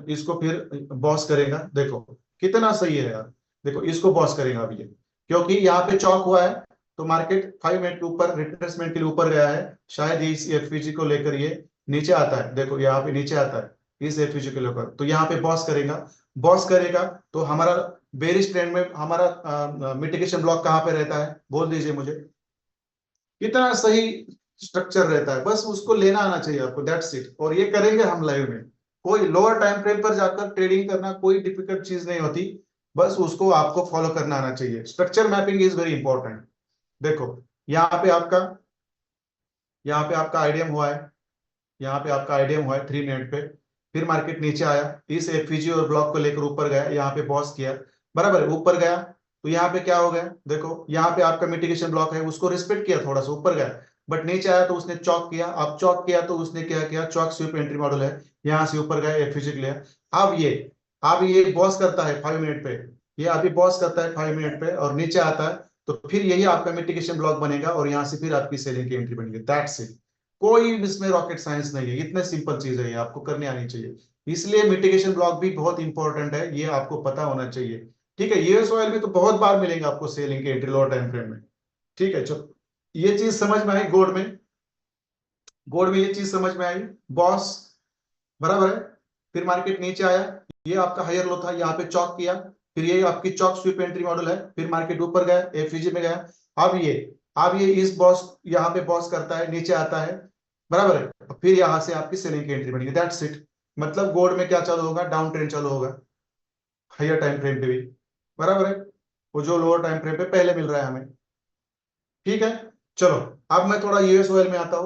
इसको फिर बॉस करेगा। देखो कितना सही है यार, देखो इसको बॉस करेगा अब ये, क्योंकि यहाँ पे चॉक हुआ है तो मार्केट 5 मिनट के ऊपर रिट्रेसमेंट के लिए ऊपर गया है, शायद इस एफपीजी को लेकर ये नीचे आता है। देखो यहाँ पे नीचे आता है इस एफपीजी को लेकर, तो यहाँ पे बॉस करेगा। बॉस करेगा तो हमारा बेरिश ट्रेंड में हमारा मिटिगेशन ब्लॉक कहाँ पे रहता है, बोल दीजिए मुझे। कितना सही स्ट्रक्चर रहता है, बस उसको लेना आना चाहिए आपको, दैट्स इट। और ये करेंगे हम लाइव में। कोई लोअर टाइम फ्रेम पर जाकर ट्रेडिंग करना कोई डिफिकल्ट चीज नहीं होती, बस उसको आपको फॉलो करना आना चाहिए। Structure mapping is very important. देखो यहाँ पे आपका यहाँ पे आपका आईडीएम हुआ है, यहाँ पे आपका आईडीएम हुआ है 3 मिनट पे, फिर मार्केट नीचे आया, इस एफपीजी और ब्लॉक को लेकर ऊपर गया, यहाँ पे बॉस किया, बराबर है, ऊपर गया तो यहाँ पे क्या हो गया, देखो यहाँ पे आपका मिटिगेशन ब्लॉक है, उसको रिस्पेक्ट किया, थोड़ा सा ऊपर गया, बट नीचे आया तो उसने चॉक किया। अब चॉक किया तो उसने क्या किया, चॉक स्वीप एंट्री मॉडल है, यहाँ से ऊपर गया एफपीजी लिया। अब ये बॉस करता है 5 मिनट पे, ये अभी बॉस करता है 5 मिनट पे और नीचे आता है, तो फिर यही आपका मिटिगेशन ब्लॉक बनेगा और यहाँ से फिर आपकी सेलिंग की एंट्री बनेगी, दैट्स इट। कोई इसमें रॉकेट साइंस नहीं है, इतने सिंपल चीज है, ये आपको करनी आनी चाहिए। इसलिए मिटिगेशन ब्लॉक भी बहुत इंपॉर्टेंट है, ये आपको पता होना चाहिए। ठीक है, यूएस ऑयल में तो बहुत बार मिलेंगे आपको सेलिंग के एंट्री लोअर टाइम फ्रेम में। ठीक है, चलो ये चीज समझ में आई। गोल्ड में ये चीज समझ में आई, बॉस, बराबर है। फिर मार्केट नीचे आया, ये आपका हायर लो था, यहाँ पे चॉक किया, फिर ये आपकी चॉक स्वीप एंट्री मॉडल है, फिर मार्केट ऊपर गया, एफईजी में गया। अब ये इस बॉस, यहाँ पे बॉस करता है, नीचे आता है, बराबर है, फिर यहाँ से आपकी सेलिंग की एंट्री बनेगी, दैट्स इट। मतलब गोल्ड में क्या चालू होगा, डाउन ट्रेंड चालू होगा, हायर टाइम फ्रेम पे भी, बराबर है, वो जो लोअर टाइम फ्रेम पे पहले मिल रहा है हमें। ठीक है, चलो अब मैं थोड़ा यूएस ऑयल में आता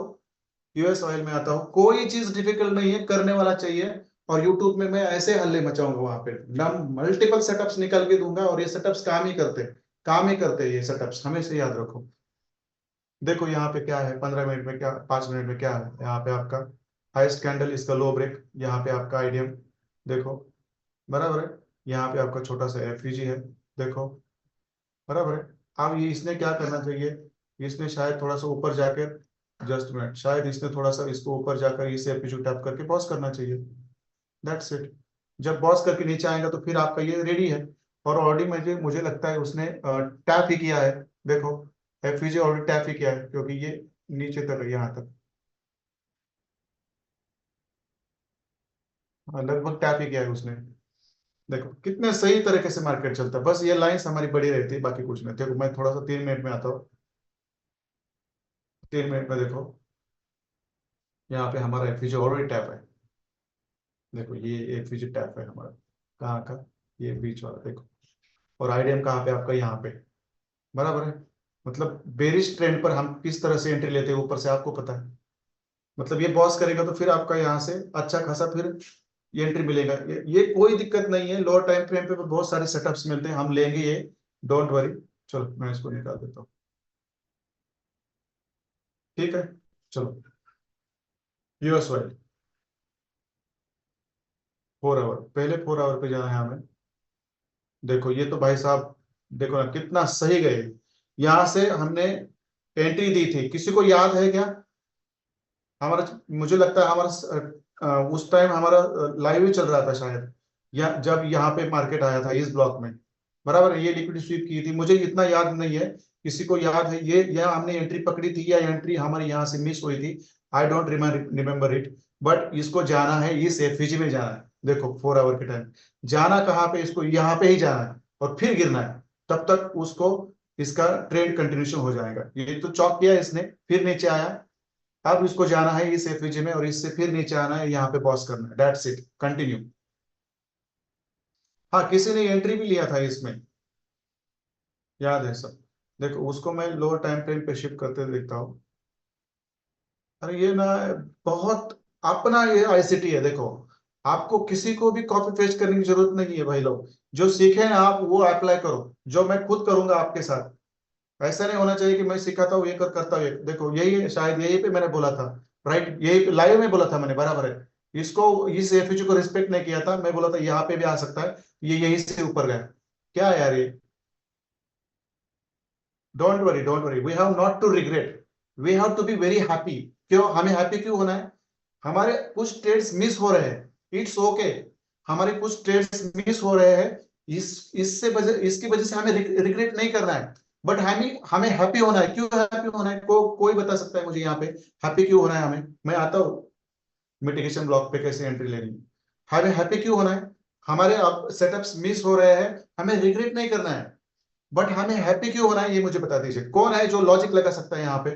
हूँ। कोई चीज डिफिकल्ट नहीं है, करने वाला चाहिए। और यूट्यूब में मैं ऐसे हल्ले मचाऊंगा, वहां पे ना मल्टीपल सेटअप्स निकल के दूंगा, और ये सेटअप्स काम ही करते हैं ये सेटअप्स, हमेशा याद रखो। देखो यहाँ पे क्या है, 15 मिनट में क्या, 5 मिनट में क्या है, यहाँ पे आपका हाईएस्ट कैंडल, इसका लो ब्रेक, यहाँ पे आपका आईडीएम, देखो, बराबर है, यहाँ पे आपका छोटा सा एफईजी है, देखो, बराबर है। अब ये इसने क्या करना चाहिए, इसने शायद थोड़ा सा ऊपर जाकर, जस्ट मिनट, शायद इसने थोड़ा सा इसको ऊपर जाकर इसे एफईजी टैप करके पॉज करना चाहिए, दैट्स इट। जब पॉज करके नीचे आएगा तो फिर आपका ये रेडी है। और ऑलरेडी मुझे मुझे लगता है उसने टैप ही किया है, देखो, एफईजी ऑलरेडी टैप ही किया है, क्योंकि ये नीचे तक है, यहाँ तक लगभग टैप ही किया है उसने। देखो कितने सही तरीके से मार्केट चलता है, बस ये लाइंस हमारी बड़ी रहती है, बाकी कुछ नहीं। देखो मैं थोड़ा सा 3 मिनट में आता हूँ, 3 मिनट में देखो, यहाँ पे हमारा एफयूजी ऑलरेडी टैप है, देखो ये एफयूजी टैप है हमारा, कहाँ का, ये बीच वाला देखो। और आईडीएम कहाँ पे आपका, यहाँ पे, बराबर है। मतलब बेरिश ट्रेंड पर हम किस तरह से एंट्री लेते हैं ऊपर से आपको पता है। मतलब ये बॉस करेगा तो फिर आपका यहाँ से अच्छा खासा फिर ये एंट्री मिलेगा, ये कोई दिक्कत नहीं है। लोअर टाइम फ्रेम पे बहुत सारे सेटअप्स मिलते हैं, हम लेंगे ये, डोंट वरी। चलो मैं इसको निकाल देता हूँ, ठीक है, चलो। यूएस वाइड 4 आवर, पहले 4 आवर पे जाना है हमें। देखो ये तो भाई साहब, देखो ना कितना सही गए, यहां से हमने एंट्री दी थी, किसी को याद है क्या हमारा, मुझे लगता है हमारा उस टाइम हमारा लाइव ही चल रहा था शायद, या जब यहाँ पे मार्केट आया था इस ब्लॉक में, बराबर है, ये लिक्विड स्वीप की थी, मुझे इतना याद नहीं है। किसी को याद है ये, या हमने एंट्री पकड़ी थी, या एंट्री हमारी यहाँ से मिस हुई थी, I don't remember it. But इसको जाना है, इस एफईजी में जाना है, देखो 4 आवर के टाइम जाना कहाँ पे, इसको यहाँ पे ही जाना है और फिर गिरना है, तब तक उसको इसका ट्रेड कंटिन्यूशन हो जाएगा। ये तो चॉक किया इसने, फिर नीचे आया, अब इसको जाना है इस एफईजी में और इससे फिर नीचे आना है, यहाँ पे बॉस करना है, दैट्स इट, कंटिन्यू। हाँ किसी ने एंट्री भी लिया था इसमें, याद है सब। देखो उसको मैं लोअर टाइम फ्रेम पे शिफ्ट करते देखता हूँ। अरे ये ना बहुत अपना ये आईसीटी है, देखो आपको किसी को भी कॉपी पेस्ट करने की जरूरत नहीं है भाई लोग, जो सीखे हैं आप वो अप्लाई करो, जो मैं खुद करूंगा आपके साथ। ऐसा नहीं होना चाहिए कि मैं सिखाता हूँ ये करता हूँ ये, देखो यही है, शायद यही पे मैंने बोला था, राइट, यही लाइव में बोला था मैंने, बराबर है। इसको इस एफयूजी को रिस्पेक्ट नहीं किया था, मैं बोला था यहाँ पे भी आ सकता है, ये यहीं से ऊपर गया, क्या यार ये, don't worry we have not to regret. We have to be very happy. क्यों हमें हैप्पी क्यों होना है? हमारे कुछ ट्रेड्स मिस हो रहे हैं, इट्स ओके। हमारे कुछ ट्रेड्स मिस हो रहे हैं, इसकी वजह से हमें रिग्रेट नहीं करना है, बट हमें हमें हैप्पी होना है। क्यों हैप्पी होना है? कोई बता सकता है मुझे यहाँ पे हैप्पी क्यों होना है हमें? मैं आता हूँ मिटिगेशन ब्लॉक पे कैसे एंट्री लेनी है। हमें हैप्पी क्यों होना है? हमारे अब सेटअप्स मिस हो रहे हैं, हमें रिग्रेट नहीं करना है, बट हमें हैप्पी क्यों होना है ये मुझे बता दीजिए। कौन है जो लॉजिक लगा सकता है यहाँ पे?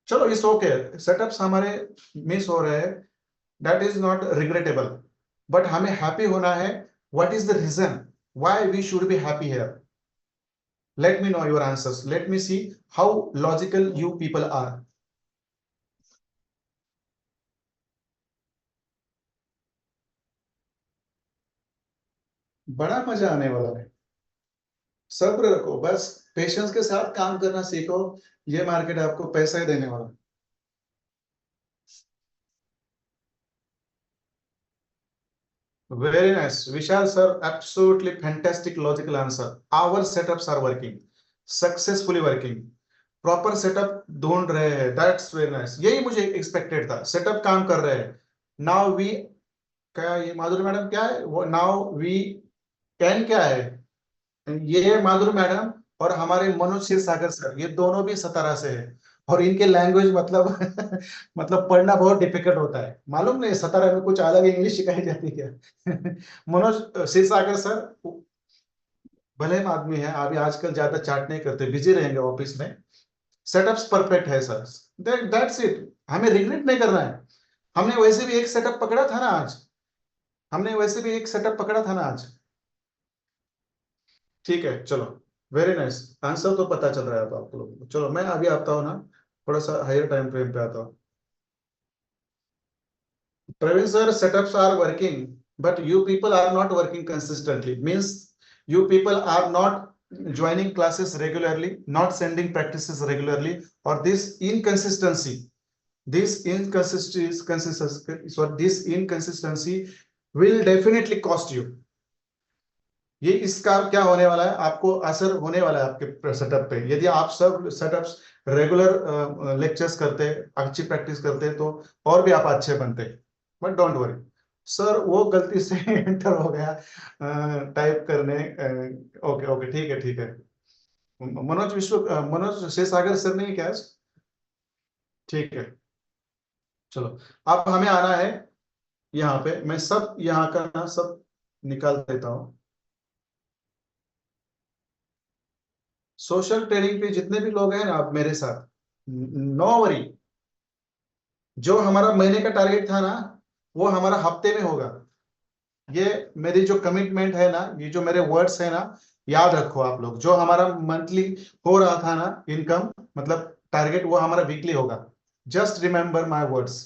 चलो इट्स ओके, सेटअप्स हमारे मिस हो रहे हैं, that is not regrettable, but हमें हैप्पी होना है। What is the reason why we should be happy here? Let me know your answers, let me see how logical you people are. बड़ा मजा आने वाला है, सब्र रखो बस, पेशेंस के साथ काम करना सीखो। ये मार्केट आपको पैसा ही देने वाला है। Very nice. Vishal sir, absolutely fantastic logical answer. Our setups are working, successfully working. Proper setup ढूंढ रहे हैं, दैट्स वेरी नाइस। यही मुझे एक्सपेक्टेड था, सेटअप काम कर रहे हैं। नाउ वी, क्या ये माधुरी मैडम क्या है वो? नाउ वी कैन क्या है? ये माधुरी मैडम और हमारे मनोज क्षीर सागर सर, ये दोनों भी सतारा से है, और इनके लैंग्वेज मतलब मतलब पढ़ना बहुत डिफिकल्ट होता है। मालूम नहीं सतारा में कुछ अलग इंग्लिश सिखाई जाती है क्या? मनोज क्षीर सागर सर भले हम आदमी है, अभी आजकल ज्यादा चाट नहीं करते, बिजी रहेंगे ऑफिस में। सेटअप्स परफेक्ट है सर, दैट्स इट। हमें रिग्रेट नहीं करना है। हमने वैसे भी एक सेटअप पकड़ा था ना आज, हमने वैसे भी एक सेटअप पकड़ा था ना आज। ठीक है चलो, वेरी नाइस। आंसर तो पता चल रहा है अब आप लोगों को। चलो मैं अभी आता हूँ ना, थोड़ा सा हायर टाइम फ्रेम पे आता हूँ। Praveen sir, setups are working, but you people are not working consistently. Means you people are not joining classes regularly, not sending practices regularly, or this inconsistency will definitely cost you. ये इसका क्या होने वाला है, आपको असर होने वाला है आपके सेटअप पे। यदि आप सब सेटअप्स रेगुलर लेक्चर्स करते, अच्छी प्रैक्टिस करते, तो और भी आप अच्छे बनते। बट डोंट वरी सर, वो गलती से एंटर हो गया टाइप करने। ओके ओके, ठीक है ठीक है। मनोज शेषसागर सर नहीं क्या? ठीक है चलो, अब हमें आना है यहाँ पे। मैं सब यहाँ का ना सब निकाल देता हूँ। सोशल ट्रेडिंग पे जितने भी लोग हैं ना आप मेरे साथ, नो वरी, जो हमारा महीने का टारगेट था ना, वो हमारा हफ्ते में होगा। ये मेरी जो कमिटमेंट है ना, ये जो मेरे वर्ड्स है ना, याद रखो आप लोग। जो हमारा मंथली हो रहा था ना इनकम, मतलब टारगेट, वो हमारा वीकली होगा। Just remember my words.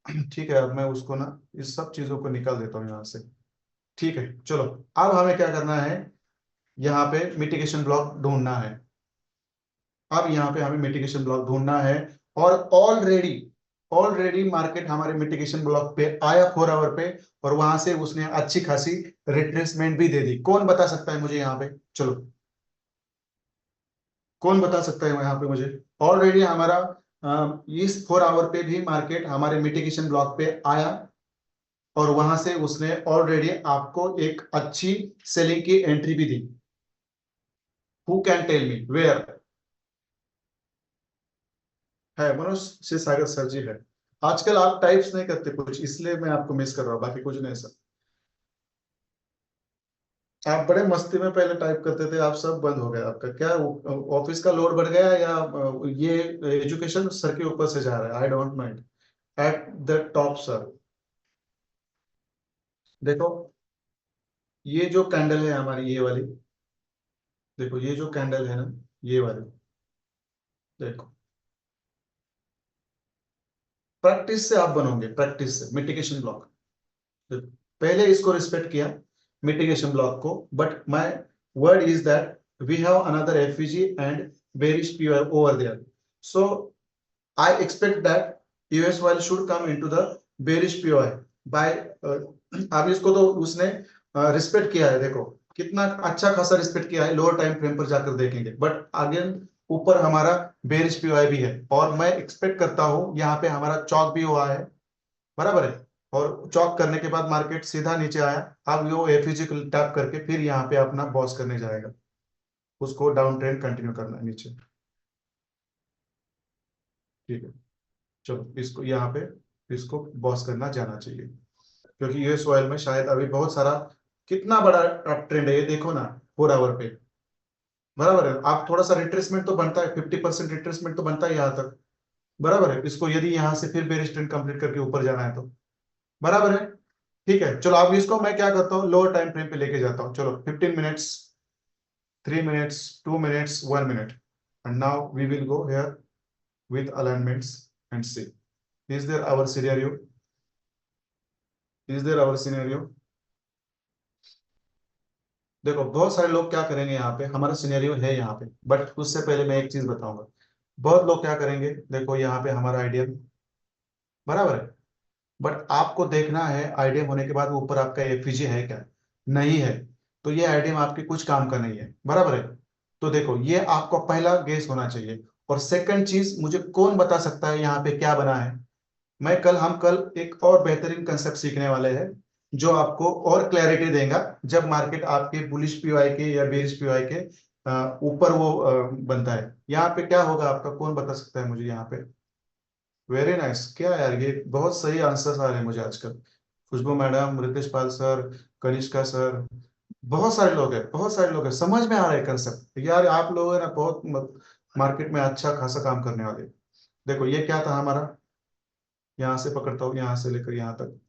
ठीक है, अब मैं उसको ना इस सब चीजों को निकाल देता हूँ यहाँ से। ठीक है चलो, अब हमें क्या करना है, यहाँ पे मिटिगेशन ब्लॉक ढूंढना है। अब यहाँ पे हमें मिटिगेशन ब्लॉक ढूंढना है, और ऑलरेडी ऑलरेडी मार्केट हमारे मिटिगेशन ब्लॉक पे आया 4 आवर पे, और वहां से उसने अच्छी खासी रिट्रेसमेंट भी दे दी। कौन बता सकता है मुझे यहाँ पे? चलो, कौन बता सकता है यहाँ पे मुझे? ऑलरेडी हमारा इस 4 आवर पे भी मार्केट हमारे मिटिगेशन ब्लॉक पे आया, और वहां से उसने ऑलरेडी आपको एक अच्छी सेलिंग की एंट्री भी दी। Who can tell me where? है मनोज से सागर सर जी है। आजकल आप टाइप्स नहीं करते कुछ, इसलिए मैं आपको मिस कर रहा हूँ, बाकी कुछ नहीं सर। आप बड़े मस्ती में पहले टाइप करते थे, आप सब बंद हो गया। आपका क्या ऑफिस का लोड बढ़ गया, या ये एजुकेशन सर के ऊपर से जा रहा है? I don't mind. At the top sir, देखो ये जो कैंडल है हमारी, ये वाली देखो, ये जो कैंडल है ना, ये वाली देखो। प्रैक्टिस से आप बनोगे, प्रैक्टिस से। मिटिगेशन ब्लॉक, पहले इसको रिस्पेक्ट किया मिटिगेशन ब्लॉक को, but my word is that we have another FVG and bearish PO over there, so I expect that US oil should come into the bearish PO by. अब इसको तो उसने respect किया है, देखो कितना अच्छा खासा रिस्पेक्ट किया है। लोअर टाइम फ्रेम पर जाकर देखेंगे, बट अगेन ऊपर हमारा बेरिश पीओआई भी है, और मैं एक्सपेक्ट करता हूं यहाँ पे हमारा चौक भी हुआ है, बराबर है। और चौक करने के बाद मार्केट सीधा नीचे आया, अब वो एफयूजी को टैप करके फिर यहाँ पे अपना बॉस करने जाएगा, उसको डाउन ट्रेंड कंटिन्यू करना है नीचे। ठीक है, चलो इसको यहाँ पे इसको बॉस करना जाना चाहिए, क्योंकि यूएस ऑयल में शायद अभी बहुत सारा, कितना बड़ा अप ट्रेंड है ये देखो ना, 4 आवर पे, बराबर है। आप थोड़ा सा रिट्रेसमेंट तो बनता है, 50% रिट्रेसमेंट तो बनता है यहाँ तक, बराबर है। इसको यदि यहाँ से फिर बेरिश ट्रेंड कंप्लीट करके ऊपर जाना है तो, बराबर है। ठीक है, चलो अब इसको मैं क्या करता हूँ, लोअर टाइम फ्रेम पे लेके जाता हूँ। चलो 15 minutes, 3 minutes, 2 minutes, 1 minute, and now we will go here with alignments and see, is there our scenario, is there our scenario। देखो बहुत सारे लोग क्या करेंगे, यहाँ पे हमारा सिनेरियो है यहाँ पे, बट उससे पहले मैं एक चीज बताऊंगा। बहुत लोग क्या करेंगे, देखो यहाँ पे हमारा आइडियम, बराबर है, बट आपको देखना है आइडियम होने के बाद ऊपर आपका एफईजी है क्या, नहीं है, तो ये आइडियम आपके कुछ काम का नहीं है, बराबर है। तो देखो ये आपको पहला गेस होना चाहिए। और सेकंड चीज, मुझे कौन बता सकता है यहाँ पे क्या बना है। हम कल एक और बेहतरीन कंसेप्ट सीखने वाले हैं, जो आपको और क्लैरिटी देगा, जब मार्केट आपके बुलिश पीओआई के या बेरिश पीओआई के ऊपर वो बनता है। यहाँ पे क्या होगा आपका, कौन बता सकता है मुझे यहाँ पे। वेरी नाइस, क्या यार, ये बहुत सही आंसर्स आ रहे हैं मुझे आजकल। खुशबू मैडम, रितेश पाल सर, कनिष्का सर, बहुत सारे लोग हैं, बहुत सारे लोग हैं, समझ में आ रहा है कंसेप्ट यार। आप लोग है ना बहुत मार्केट में अच्छा खासा काम करने वाले। देखो ये क्या था हमारा, यहां से पकड़ता हूँ, यहां से लेकर यहां तक,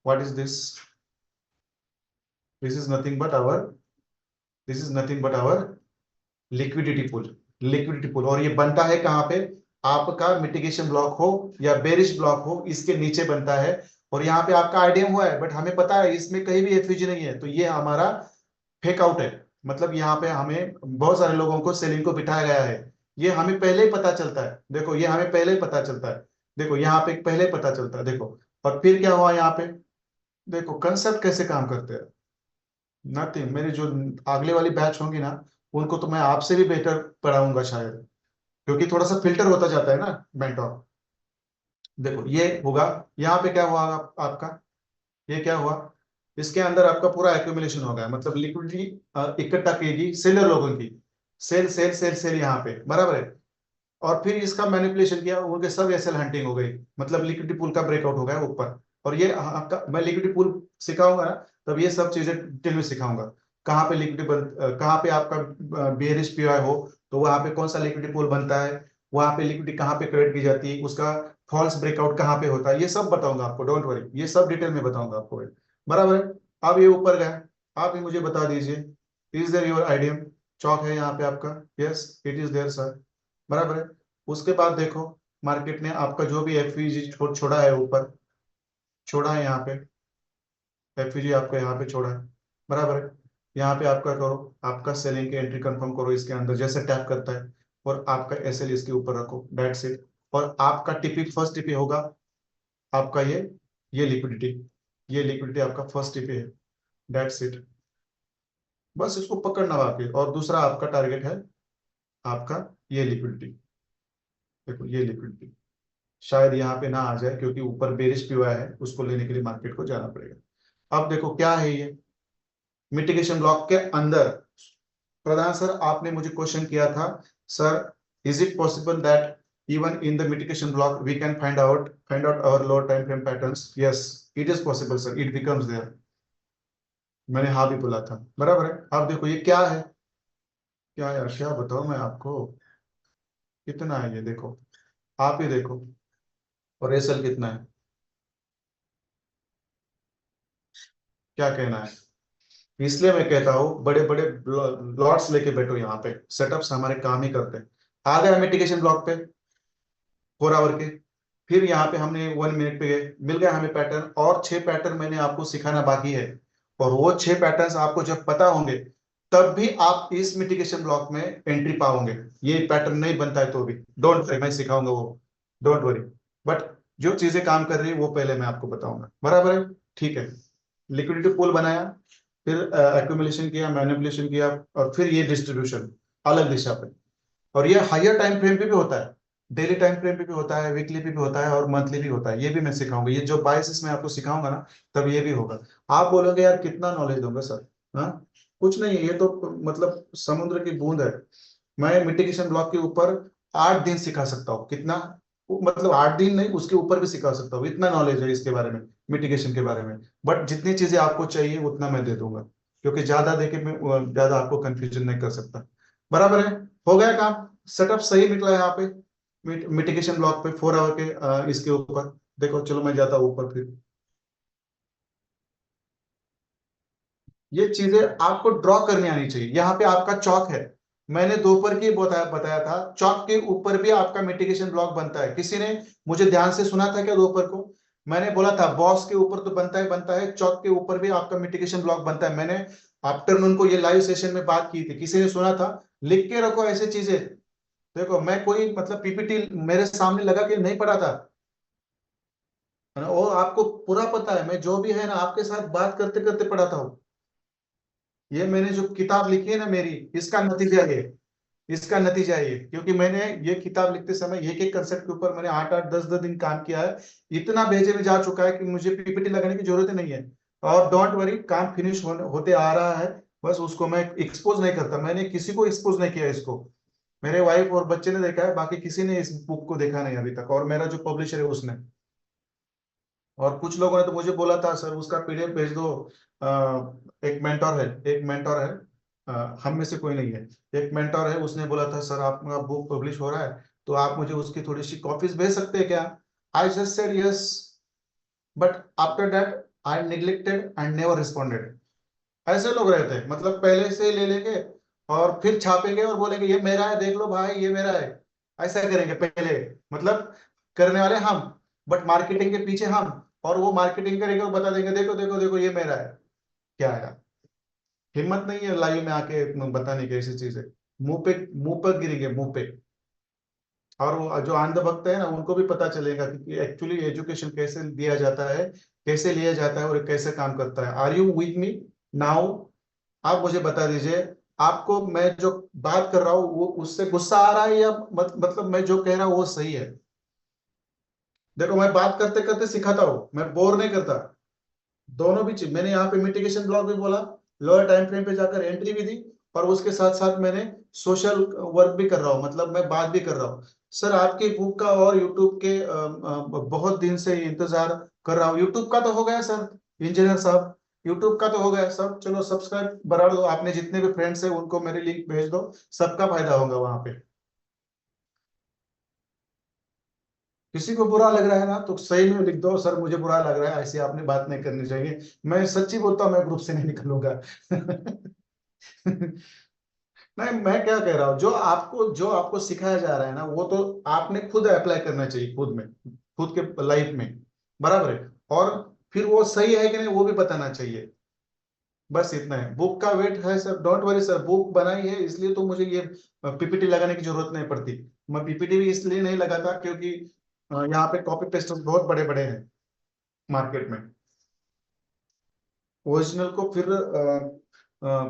what is this, this is nothing but our, this is nothing but our liquidity pool, liquidity pool. और ये बनता है कहाँ पे, आपका मिटिगेशन ब्लॉक हो या बेरिश ब्लॉक हो, इसके नीचे बनता है। और यहाँ पे आपका आईडीएम हुआ है, बट हमें पता है इसमें कहीं भी एफयूजी नहीं है, तो ये हमारा फेक आउट है। मतलब यहाँ पे हमें बहुत सारे लोगों को सेलिंग को बिठाया गया है, ये हमें पहले ही पता चलता है। देखो ये हमें पहले ही पता चलता है, देखो यहाँ पे पहले ही पता चलता है, देखो। और फिर क्या हुआ यहाँ पे, देखो कंसेप्ट कैसे काम करते हैं। नथिंग, मेरी जो अगले वाली बैच होंगी ना, उनको तो मैं आपसे भी बेहतर पढ़ाऊंगा शायद, क्योंकि थोड़ा सा फिल्टर होता जाता है ना मेंटोर। देखो ये होगा, यहाँ पे क्या हुआ आपका, ये क्या हुआ, इसके अंदर आपका पूरा एक्यूमुलेशन हो गया, मतलब लिक्विडिटी इकट्ठा कीजिए सेलर लोगों की, सेल सेल सेल सेल यहाँ पे, बराबर है। और फिर इसका मैनिपुलेशन किया, उनके सब एसएल हंटिंग हो गई, मतलब लिक्विडिटी पूल का ब्रेकआउट हो गया ऊपर। और ये आपका, मैं लिक्विडिटी पूल सिखाऊंगा ना, तब ये सब चीजें डिटेल में सिखाऊंगा। कहाँ पे लिक्विडिटी कहाँ पे आपका बियरिश पीओआई हो, तो वहां पे कौन सा लिक्विडिटी पूल बनता है, वहां पे लिक्विडिटी कहाँ पे क्रिएट की जाती है, उसका फॉल्स ब्रेकआउट कहाँ पे होता है, ये सब बताऊंगा आपको, डोंट वरी, ये सब डिटेल में बताऊंगा आपको, बराबर है। अब ये ऊपर गया, आप ही मुझे बता दीजिए, इज देयर योर आइडियम, चौक है यहाँ पे आपका, yes it is there sir, बराबर है। उसके बाद देखो, मार्केट ने आपका जो भी एफईजी छोड़ा है ऊपर, छोड़ा है यहाँ पे, एफईजी आपको यहाँ पे छोड़ा है, बराबर है। यहाँ पे आपका करो, आपका सेलिंग की एंट्री कंफर्म करो इसके अंदर, जैसे टैप करता है, और आपका एसएल इसके ऊपर रखो, दैट्स इट। और आपका टीपी, फर्स्ट टीपी होगा आपका ये लिक्विडिटी, ये लिक्विडिटी आपका फर्स्ट टीपी है, दैट्स इट। बस इसको पकड़ना बाकी, और दूसरा आपका टारगेट है आपका ये लिक्विडिटी। देखो ये लिक्विडिटी शायद यहाँ पे ना आ जाए, क्योंकि ऊपर बेरिश भी हुआ है, उसको लेने के लिए मार्केट को जाना पड़ेगा। अब देखो क्या है ये, मिटिगेशन ब्लॉक के अंदर। प्रधान सर, आपने मुझे क्वेश्चन किया था, sir is it possible that even in the mitigation block we can find out our lower time frame patterns, yes it is possible sir, it becomes there। मैंने हाँ भी बोला था, बराबर है। अब देखो ये क्या है, क्या यार क्या बताओ मैं आपको, कितना है ये देखो, आप ही देखो, और एसएल कितना है, क्या कहना है। इसलिए मैं कहता हूँ बड़े बड़े लॉट्स लेके बैठो, यहाँ पे सेटअप्स हमारे काम ही करते हैं। आ गया मिटिगेशन ब्लॉक पे 4 आवर के, फिर यहाँ पे हमने 1 मिनट पे गए, मिल गया हमें पैटर्न, और 6 पैटर्न मैंने आपको सिखाना बाकी है। और वो 6 पैटर्न्स आपको जब पता होंगे, तब भी आप इस मिटिगेशन ब्लॉक में एंट्री पाओगे। ये पैटर्न नहीं बनता है तो भी डोंट वरी, मैं सिखाऊंगा वो, डोंट वरी। बट जो चीजें काम कर रही है वो पहले मैं आपको बताऊंगा, बराबर है। ठीक है, लिक्विडिटी पूल बनाया, फिर एक्यूमुलेशन किया, मैनिपुलेशन किया, और फिर ये डिस्ट्रीब्यूशन अलग दिशा पे। और ये हायर टाइम फ्रेम पे भी होता है, डेली टाइम फ्रेम पे भी होता है, वीकली पे भी होता है और मंथली भी होता है। ये भी मैं सिखाऊंगा, ये जो बायसिस मैं आपको सिखाऊंगा ना, तब ये भी होगा। आप बोलोगे यार कितना नॉलेज दूंगा सर। हाँ, कुछ नहीं है, ये तो मतलब समुद्र की बूंद है। मैं मिटिगेशन ब्लॉक के ऊपर 8 दिन सिखा सकता हूँ। कितना? मतलब 8 दिन नहीं, उसके ऊपर भी सिखा सकता हूँ, इतना नॉलेज है इसके बारे में, मिटिगेशन के बारे में। बट जितनी चीजें आपको चाहिए उतना मैं दे दूंगा, क्योंकि ज्यादा देके मैं ज्यादा आपको कंफ्यूजन नहीं कर सकता। बराबर है? हो गया काम। सेटअप सही निकला है यहाँ पे, मिटिगेशन ब्लॉक पे 4 आवर के इसके ऊपर। देखो चलो मैं जाता हूँ ऊपर फिर। ये चीजें आपको ड्रॉ करनी आनी चाहिए। यहाँ पे आपका चौक है, मैंने दोपहर की बताया बताया था, चौक के ऊपर भी आपका मिटिगेशन ब्लॉक बनता है। किसी ने मुझे ध्यान से सुना था क्या दोपहर को? मैंने बोला था बॉस के ऊपर तो बनता है, चौक के ऊपर भी आपका मिटिगेशन ब्लॉक बनता है। मैंने आफ्टरनून को ये लाइव सेशन में बात की थी, किसी ने सुना था? लिख के रखो ऐसी चीजें। देखो मैं कोई मतलब पीपीटी मेरे सामने लगा के नहीं पढ़ा था, है ना? और आपको पूरा पता है, मैं जो भी है ना आपके साथ बात करते करते पढ़ाता हूँ। ये मैंने जो किताब लिखी है ना मेरी, इसका नतीजा ये, इसका नतीजा ये, क्योंकि मैंने ये किताब लिखते समय एक एक कंसेप्ट के ऊपर मैंने 8 8 10 10 दिन काम किया है। इतना भेजे में जा चुका है कि मुझे पीपीटी लगाने की जरूरत ही नहीं है। और डोंट वरी, काम फिनिश होते आ रहा है। बस उसको मैं एक्सपोज नहीं करता, मैंने किसी को एक्सपोज नहीं किया इसको। मेरे वाइफ और बच्चे ने देखा है, बाकी किसी ने इस बुक को देखा नहीं अभी तक, और मेरा जो पब्लिशर है उसने। और कुछ लोगों ने तो मुझे बोला था सर उसका पीडीएफ भेज दो। एक मेंटोर है, एक मेंटोर है, हम में से कोई नहीं है, एक मेंटोर है, उसने बोला था सर आपका बुक पब्लिश हो रहा है तो आप मुझे उसकी थोड़ी सी कॉपीज भेज सकते हैं क्या? I just said yes, but after that I neglected and never responded. ऐसे लोग रहते हैं, मतलब पहले से ले लेंगे और फिर छापेंगे और बोलेंगे ये मेरा है, देख लो भाई ये मेरा है। ऐसा करेंगे पहले, मतलब करने वाले हम, बट मार्केटिंग के पीछे हम। और वो मार्केटिंग करेंगे और बता देंगे देखो देखो देखो ये मेरा है। क्या है? हिम्मत नहीं है लाइव में आके बताने की ऐसी चीजें। मुंह पर गिरेंगे, मुंह पे। और वो जो अंधभक्त है ना उनको भी पता चलेगा कि एक्चुअली एजुकेशन कैसे दिया जाता है, कैसे लिया जाता है और कैसे काम करता है। Are you with me now? आप मुझे बता दीजिए, आपको मैं जो बात कर रहा हूँ वो उससे गुस्सा आ रहा है या मतलब मैं जो कह रहा हूँ वो सही है? देखो मैं बात करते करते सिखाता हूँ, मैं बोर नहीं करता। दोनों भी चीज मैंने यहाँ पे मिटिगेशन ब्लॉक भी बोला, लोअर टाइम फ्रेम पे जाकर एंट्री भी दी, और उसके साथ साथ मैंने सोशल वर्क भी कर रहा हूँ, मतलब मैं बात भी कर रहा हूँ। सर आपकी बुक का और यूट्यूब के बहुत दिन से इंतजार कर रहा हूँ। यूट्यूब का तो हो गया सर, इंजीनियर साहब, यूट्यूब का तो हो गया सब। चलो सब्सक्राइब बढ़ा दो, आपने जितने भी फ्रेंड्स है उनको मेरे लिंक भेज दो, सबका फायदा होगा वहां पे। किसी को बुरा लग रहा है ना तो सही में लिख दो सर मुझे बुरा लग रहा है, ऐसी आपने बात नहीं करनी चाहिए। मैं सच्ची बोलता हूँ, मैं ग्रुप से नहीं निकलूंगा। नहीं, मैं क्या कह रहा हूँ, जो आपको सिखाया जा रहा है ना वो तो आपने खुद अप्लाई करना चाहिए, खुद में, खुद के लाइफ में। बराबर है? और फिर वो सही है कि नहीं वो भी बताना चाहिए। बस इतना है, बुक का वेट है sir, don't worry sir, book बनाई है इसलिए तो मुझे ये पीपीटी लगाने की जरूरत नहीं पड़ती। मैं पीपीटी भी इसलिए नहीं लगाता क्योंकि यहाँ पे कॉपी पेस्ट बहुत बड़े बड़े हैं मार्केट में। ओरिजिनल को फिर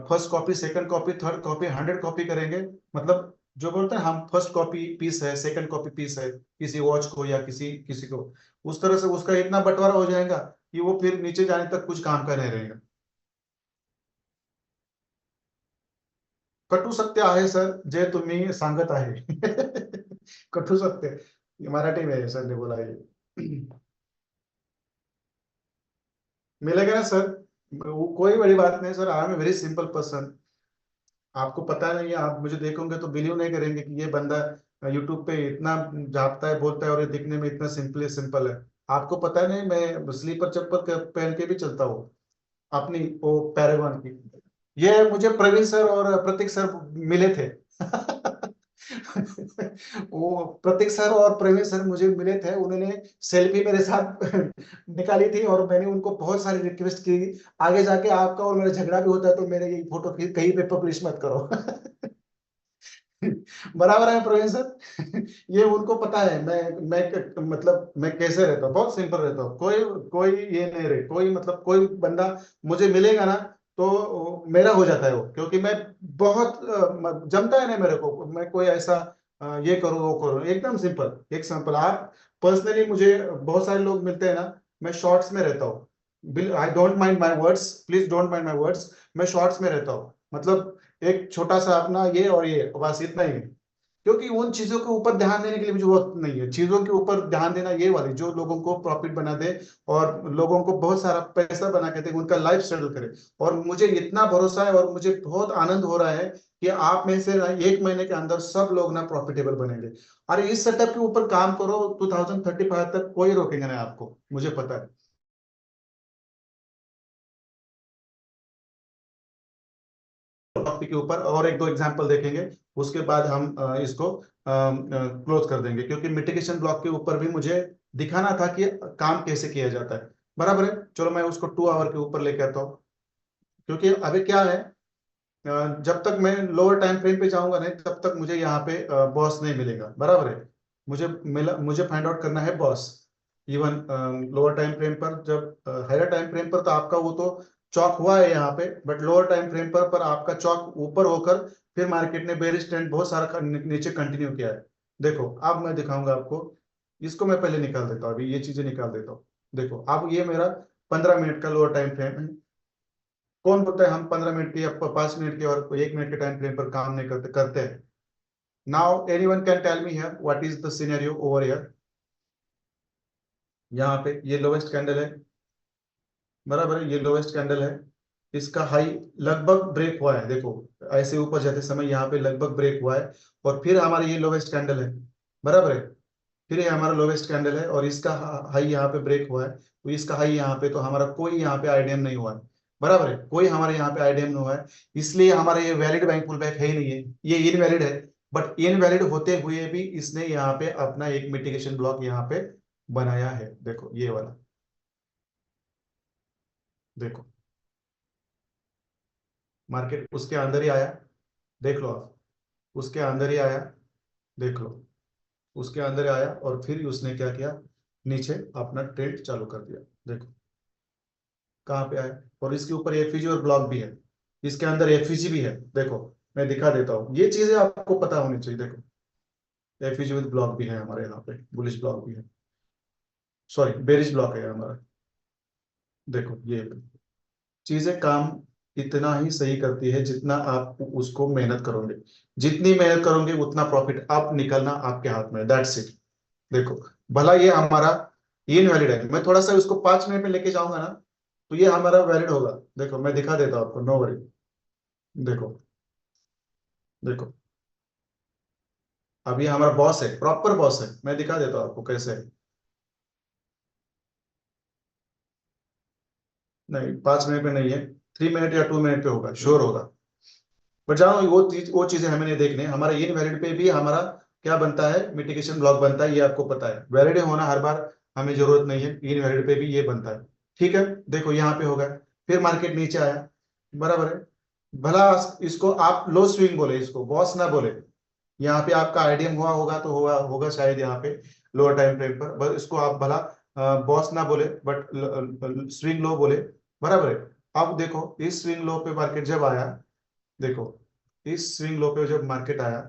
first copy, second copy, third copy, 100 copy करेंगे। मतलब जो बोलते हैं हम, फर्स्ट कॉपी पीस है, सेकंड कॉपी पीस है, किसी वॉच को या किसी किसी को, उस तरह से उसका इतना बंटवारा हो जाएगा कि वो फिर नीचे जाने तक कुछ काम का नहीं रहेगा। कटू सत्य आहे सर, जे तुम्ही सांगत आहे। कटू सत्य, ये मराठी में है, सर ने बोला ये। मिलेगा ना सर? वो कोई बड़ी बात नहीं sir, I am a very simple person. आपको पता नहीं है, आप मुझे देखोगे तो बिलीव नहीं करेंगे कि ये बंदा यूट्यूब पे इतना जागता है बोलता है और ये दिखने में इतना सिंपल सिंपल है। आपको पता नहीं मैं स्लीपर चप्पल पहन के भी चलता हूँ, अपनी वो पैरेगॉन की। ये मुझे प्रवीण सर और प्रतीक सर मिले थे। वो प्रतीक सर और प्रवीण सर मुझे मिले थे, उन्होंने सेल्फी मेरे साथ निकाली थी और मैंने उनको बहुत सारी रिक्वेस्ट की, आगे जाके आपका और मेरा झगड़ा भी होता है तो मेरे ये फोटो कहीं पे पब्लिश मत करो। बराबर है प्रवीण सर। ये उनको पता है मैं मतलब मैं कैसे रहता हूँ, बहुत सिंपल रहता हूँ। कोई कोई ये नहीं रहे, कोई मतलब कोई बंदा मुझे मिलेगा ना तो मेरा हो जाता है वो, क्योंकि मैं बहुत जमता है ना मेरे को, मैं कोई ऐसा ये करूँ वो करूँ, एकदम सिंपल एक सिंपल। आप पर्सनली मुझे बहुत सारे लोग मिलते हैं ना, मैं शॉर्ट्स में रहता हूँ। I don't mind my words, please don't mind my words, मैं शॉर्ट्स में रहता हूँ। मतलब एक छोटा सा अपना ये और ये, बस इतना ही है। क्योंकि उन चीजों के ऊपर ध्यान देने के लिए मुझे वक्त नहीं है। चीजों के ऊपर ध्यान देना ये वाली जो लोगों को प्रॉफिट बना दे और लोगों को बहुत सारा पैसा बना के दे, उनका लाइफ सेटल करे। और मुझे इतना भरोसा है और मुझे बहुत आनंद हो रहा है कि आप में से ना 1 महीने के अंदर सब लोग ना प्रॉफिटेबल बनेंगे। अरे इस सेटअप के ऊपर काम करो, 2035 तक कोई रोकेंगे ना आपको, मुझे पता है। टॉपिक के ऊपर और एक दो एग्जांपल देखेंगे, उसके बाद हम इसको क्लोज कर देंगे, क्योंकि मिटिगेशन ब्लॉक के ऊपर भी मुझे दिखाना था कि काम कैसे किया जाता है। बराबर है, चलो मैं उसको 2 आवर के ऊपर लेके आता हूँ। क्योंकि अभी क्या है, जब तक मैं लोअर टाइम फ्रेम पे जाऊंगा नहीं, तब तक मुझे यहाँ पे बॉस नहीं मिलेगा। बराबर है, मुझे फाइंड आउट करना है boss. Even lower time frame पर, जब हायर टाइम फ्रेम पर तो आपका वो तो चौक हुआ है यहाँ पे, बट लोअर टाइम फ्रेम पर आपका चौक ऊपर होकर फिर मार्केट ने बेरिश ट्रेंड बहुत सारा नीचे कंटिन्यू किया है। देखो अब मैं दिखाऊंगा आपको, इसको मैं पहले निकाल देता हूँ, अभी ये चीजें निकाल देता हूँ। देखो अब ये मेरा 15 मिनट का लोअर टाइम फ्रेम है। कौन बोलता है हम 15 मिनट की या 5 मिनट की और 1 मिनट के टाइम फ्रेम पर काम नहीं करते, करते हैं। Now anyone can tell me here what is the scenario over here. यहाँ पे ये लोवेस्ट कैंडल है, बराबर है, ये लोवेस्ट कैंडल है। इसका हाई लगभग ब्रेक हुआ है, देखो ऐसे ऊपर जाते समय यहाँ पे लगभग ब्रेक हुआ है। और फिर हमारा ये लोवेस्ट कैंडल है, बराबर है। फिर ये हमारा लोवेस्ट कैंडल है और इसका हाई यहाँ पे ब्रेक हुआ है, तो इसका हाई यहाँ पे, तो हमारा कोई यहाँ पे आईडीएम नहीं हुआ है। बराबर है, कोई हमारे यहाँ पे आईडीएम नहीं हुआ है, इसलिए हमारा ये वैलिड बैंक पुल बैक है ही नहीं है, ये इनवैलिड है। बट इनवैलिड होते हुए भी इसने यहाँ पे अपना एक मिटिगेशन ब्लॉक यहाँ पे बनाया है, देखो ये वाला। देखो मार्केट उसके अंदर ही आया, देख लो आप, उसके अंदर ही आया, देख लो उसके अंदर ही आया और फिर उसने क्या किया, नीचे अपना ट्रेड चालू कर दिया। देखो कहाँ पे आया, और इसके ऊपर एफईजी और ब्लॉक भी है, इसके अंदर एफईजी भी है। देखो मैं दिखा देता हूँ, ये चीजें आपको पता होनी चाहिए। देखो एफईजी विद ब्लॉक भी है हमारे यहाँ पे, बुलिश ब्लॉक भी है, सॉरी बेरिश ब्लॉक है हमारा। देखो ये चीजें काम इतना ही सही करती है जितना आप उसको मेहनत करोगे। जितनी मेहनत करोगे उतना प्रॉफिट आप निकलना आपके हाथ में, दैट्स इट। देखो भला ये हमारा इनवैलिड है, मैं थोड़ा सा उसको 5 मिनट में लेके जाऊंगा ना, तो ये हमारा वैलिड होगा। देखो मैं दिखा देता हूँ आपको, नो वरी। देखो देखो अब ये हमारा बॉस है, प्रॉपर बॉस है, मैं दिखा देता हूँ आपको कैसे है। नहीं 5 मिनट में नहीं है, 3 मिनट या 2 मिनट पे होगा, श्योर होगा। बट जाओ वो चीजें हमें नहीं देखने, हमारा इनवैलिड पे भी हमारा क्या बनता है, मिटिगेशन ब्लॉक बनता है, ये आपको पता है। वैलिड होना हर बार हमें जरूरत नहीं है, इनवैलिड पे भी ये बनता है। ठीक है, देखो यहाँ पे होगा, फिर मार्केट नीचे आया, बराबर है। भला इसको आप लो स्विंग बोले, इसको बॉस ना बोले। यहाँ पे आपका आईडीएम हुआ होगा तो हुआ होगा शायद यहाँ पे लोअर टाइम फ्रेम पर, बस इसको आप भला बॉस ना बोले बट स्विंग लो बोले, बराबर है। अब देखो इस स्विंग लो पे मार्केट जब आया, देखो इस स्विंग लो पे जब मार्केट आया,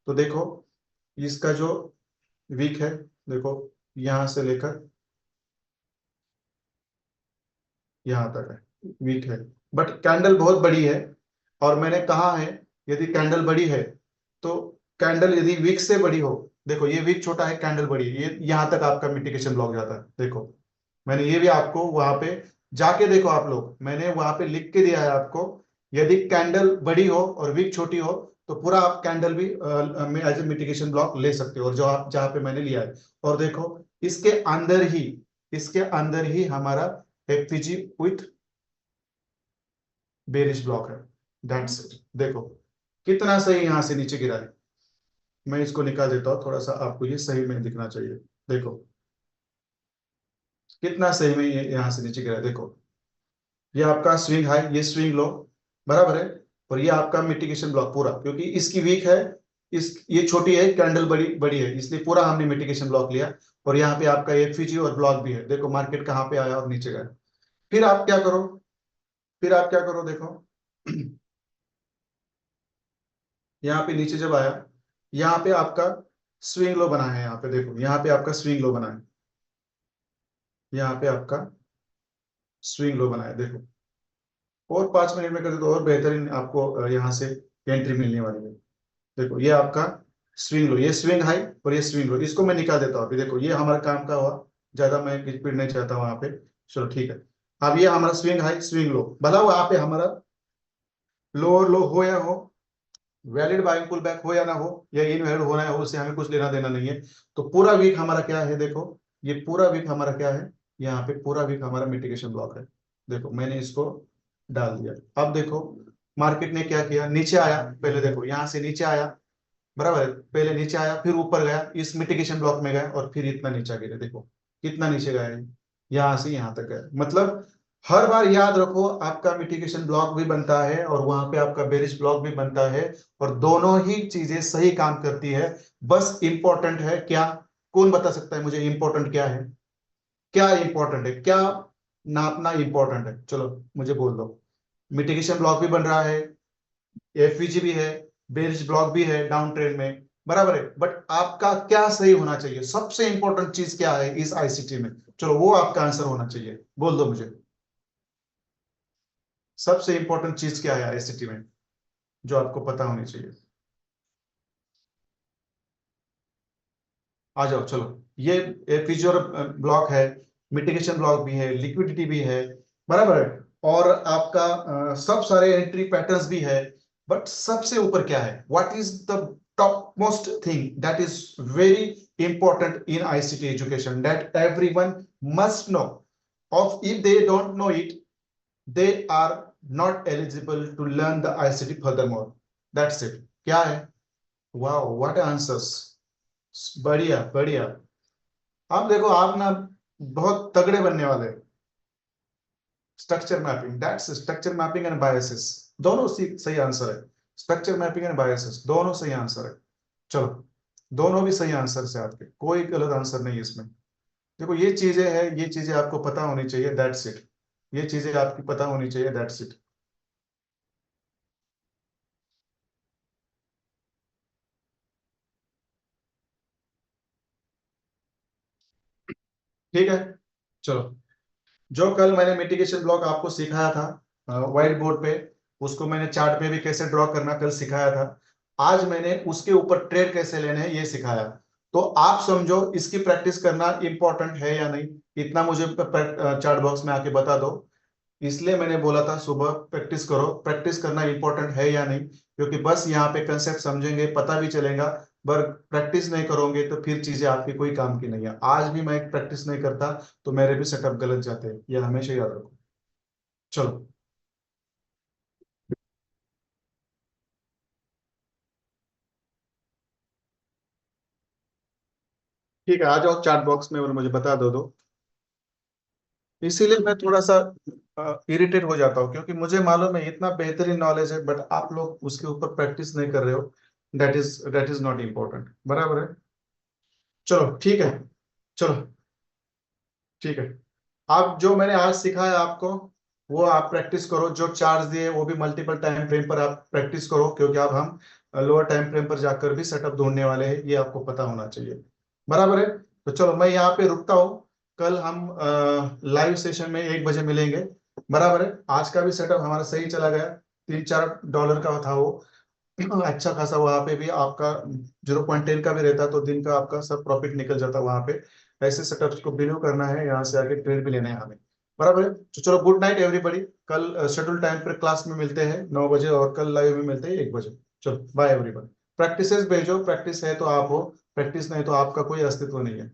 तो देखो इसका जो वीक है, देखो यहां से लेकर यहां तक है, वीक है। बट कैंडल बहुत बड़ी है, और मैंने कहा है यदि कैंडल बड़ी है तो, कैंडल यदि वीक से बड़ी हो, देखो ये वीक छोटा है, कैंडल बड़ी है, ये यहां तक आपका मिटिगेशन ब्लॉक जाता है। देखो मैंने ये भी आपको वहां पे जाके देखो, आप लोग मैंने वहां पे लिख के दिया है आपको, यदि कैंडल बड़ी हो और वीक छोटी हो तो पूरा आप कैंडल भी एज ए मिटिगेशन ब्लॉक ले सकते हो, और जो आप जहां पे मैंने लिया है। और देखो इसके अंदर ही, इसके अंदर ही हमारा एफपीजी विथ बेरिश ब्लॉक है, दैट्स इट। देखो कितना सही यहाँ से नीचे गिरा है। मैं इसको निकाल देता हूँ थोड़ा सा, आपको ये सही में दिखना चाहिए। देखो कितना सही में ये यहाँ से नीचे गिरा है। देखो ये आपका स्विंग हाई, ये स्विंग लो, बराबर है। और ये आपका मिटिगेशन ब्लॉक पूरा, क्योंकि इसकी वीक है, इस ये छोटी है, कैंडल बड़ी बड़ी है, इसलिए पूरा हमने मिटिगेशन ब्लॉक लिया। और यहाँ पे आपका एफईजी और ब्लॉक भी है। देखो मार्केट कहाँ पे आया और नीचे गया। फिर आप क्या करो, फिर आप क्या करो, देखो यहाँ पे नीचे जब आया, यहाँ पे आपका स्विंग लो बना है, यहाँ पे देखो, यहाँ पे आपका स्विंग लो बना है, यहाँ पे आपका स्विंग लो बना है, देखो। और 5 मिनट में करते तो और बेहतरीन आपको यहाँ से एंट्री मिलने वाली है। देखो ये आपका स्विंग लो, ये स्विंग हाई और ये स्विंग लो, इसको मैं निकाल देता हूँ अभी। देखो ये हमारा काम का हुआ, ज्यादा मैं स्पीड नहीं चाहता वहां पे। चलो ठीक है। अब ये हमारा स्विंग हाई स्विंग लो, भला वहां पे हमारा लोअर लो हो या हो, वैलिड बाइंग पुल बैक हो या ना हो, या इनवैलिड होना है हो, उससे हमें कुछ लेना देना नहीं है। तो पूरा वीक हमारा क्या है, देखो ये पूरा वीक हमारा क्या है, यहाँ पे पूरा वीक हमारा मिटिगेशन ब्लॉक है। देखो मैंने इसको डाल दिया। अब देखो मार्केट ने क्या किया, नीचे आया, पहले देखो यहाँ से नीचे आया, बराबर है, पहले नीचे आया फिर ऊपर गया, इस मिटिगेशन ब्लॉक में गया और फिर इतना नीचे गिरा। देखो कितना नीचे गया है, यहाँ से यहाँ तक गया। मतलब हर बार याद रखो, आपका मिटिगेशन ब्लॉक भी बनता है और वहां पे आपका बेरिश ब्लॉक भी बनता है, और दोनों ही चीजें सही काम करती है। बस इंपॉर्टेंट है क्या, कौन बता सकता है मुझे इंपॉर्टेंट क्या है, क्या इंपॉर्टेंट है, क्या नापना इंपॉर्टेंट है, चलो मुझे बोल दो। मिटिगेशन ब्लॉक भी बन रहा है, एफवीजी भी है, बेरिश ब्लॉक भी है डाउन ट्रेंड में, बराबर है, बट आपका क्या सही होना चाहिए, सबसे इंपॉर्टेंट चीज क्या है इस आईसीटी में, चलो वो आपका आंसर होना चाहिए, बोल दो मुझे। सबसे इंपॉर्टेंट चीज क्या है आईसीटी में जो आपको पता होनी चाहिए, आ जाओ चलो। ये एफवीजी और ब्लॉक है, मिटिगेशन ब्लॉक भी है, लिक्विडिटी भी है, बराबर है, और आपका सब सारे एंट्री पैटर्न्स भी है। बट सबसे ऊपर क्या है, what is the top most thing that is very important in ICT education that everyone must know, of if they don't know it they are not eligible to learn the ICT further more, that's it. क्या है, वाह what answers, बढ़िया बढ़िया। अब देखो आप ना बहुत तगड़े बनने वाले। Structure mapping, that's structure mapping and biases, दोनों सही आंसर है। स्ट्रक्चर मैपिंग एंड बायसेस दोनों सही आंसर है। चलो दोनों भी सही आंसर से, आपके कोई गलत आंसर नहीं है इसमें। देखो ये चीजें हैं, ये चीजें आपको पता होनी चाहिए, दैट्स इट। ये चीजें आपकी पता होनी चाहिए, दैट्स इट। ठीक है चलो। जो कल मैंने मिटिगेशन ब्लॉक आपको सिखाया था व्हाइट बोर्ड पे, उसको मैंने चार्ट पे भी कैसे ड्रॉ करना कल सिखाया था। आज मैंने उसके ऊपर ट्रेड कैसे लेने हैं ये सिखाया। तो आप समझो इसकी प्रैक्टिस करना इंपॉर्टेंट है या नहीं, इतना मुझे चार्ट बॉक्स में आके बता दो। इसलिए मैंने बोला था सुबह प्रैक्टिस करो, प्रैक्टिस करना इंपॉर्टेंट है या नहीं, क्योंकि बस यहाँ पे कंसेप्ट समझेंगे पता भी चलेगा, पर प्रैक्टिस नहीं करोगे तो फिर चीजें आपकी कोई काम की नहीं है। आज भी मैं प्रैक्टिस नहीं करता तो मेरे भी सेटअप गलत जाते हैं, ये हमेशा याद रखो। चलो ठीक है, आ जाओ चार्ट बॉक्स में और मुझे बता दो। इसीलिए मैं थोड़ा सा इरिटेट हो जाता हूँ, क्योंकि मुझे मालूम है इतना बेहतरीन नॉलेज है, बट आप लोग उसके ऊपर प्रैक्टिस नहीं कर रहे हो। दैट इज नॉट इम्पोर्टेंट, बराबर है। चलो ठीक है, चलो ठीक है। आप जो मैंने आज सिखाया आपको, वो आप प्रैक्टिस करो, जो चार्ज दिए वो भी मल्टीपल टाइम फ्रेम पर आप प्रैक्टिस करो, क्योंकि अब हम लोअर टाइम फ्रेम पर जाकर भी सेटअप ढूंढने वाले हैं, ये आपको पता होना चाहिए, बराबर है। तो चलो मैं यहाँ पे रुकता हूँ, कल हम लाइव सेशन में 1 बजे मिलेंगे, बराबर है। आज का भी सेटअप हमारा सही चला गया, $3-4 का था वो, अच्छा खासा। वहां पे भी आपका 0.10 का भी रहता तो दिन का आपका सब प्रॉफिट निकल जाता वहां पे। ऐसे सेटअप्स को बिलीव करना है, यहाँ से आगे ट्रेड भी लेना है हमें, बराबर है। तो चलो गुड नाइट एवरीबॉडी, कल शेड्यूल टाइम पर क्लास में मिलते हैं 9 बजे, और कल लाइव में मिलते हैं 1 बजे। चलो बाय एवरीबॉडी। प्रैक्टिसेस भेजो, प्रैक्टिस है तो आप हो, प्रैक्टिस नहीं तो आपका कोई अस्तित्व नहीं है।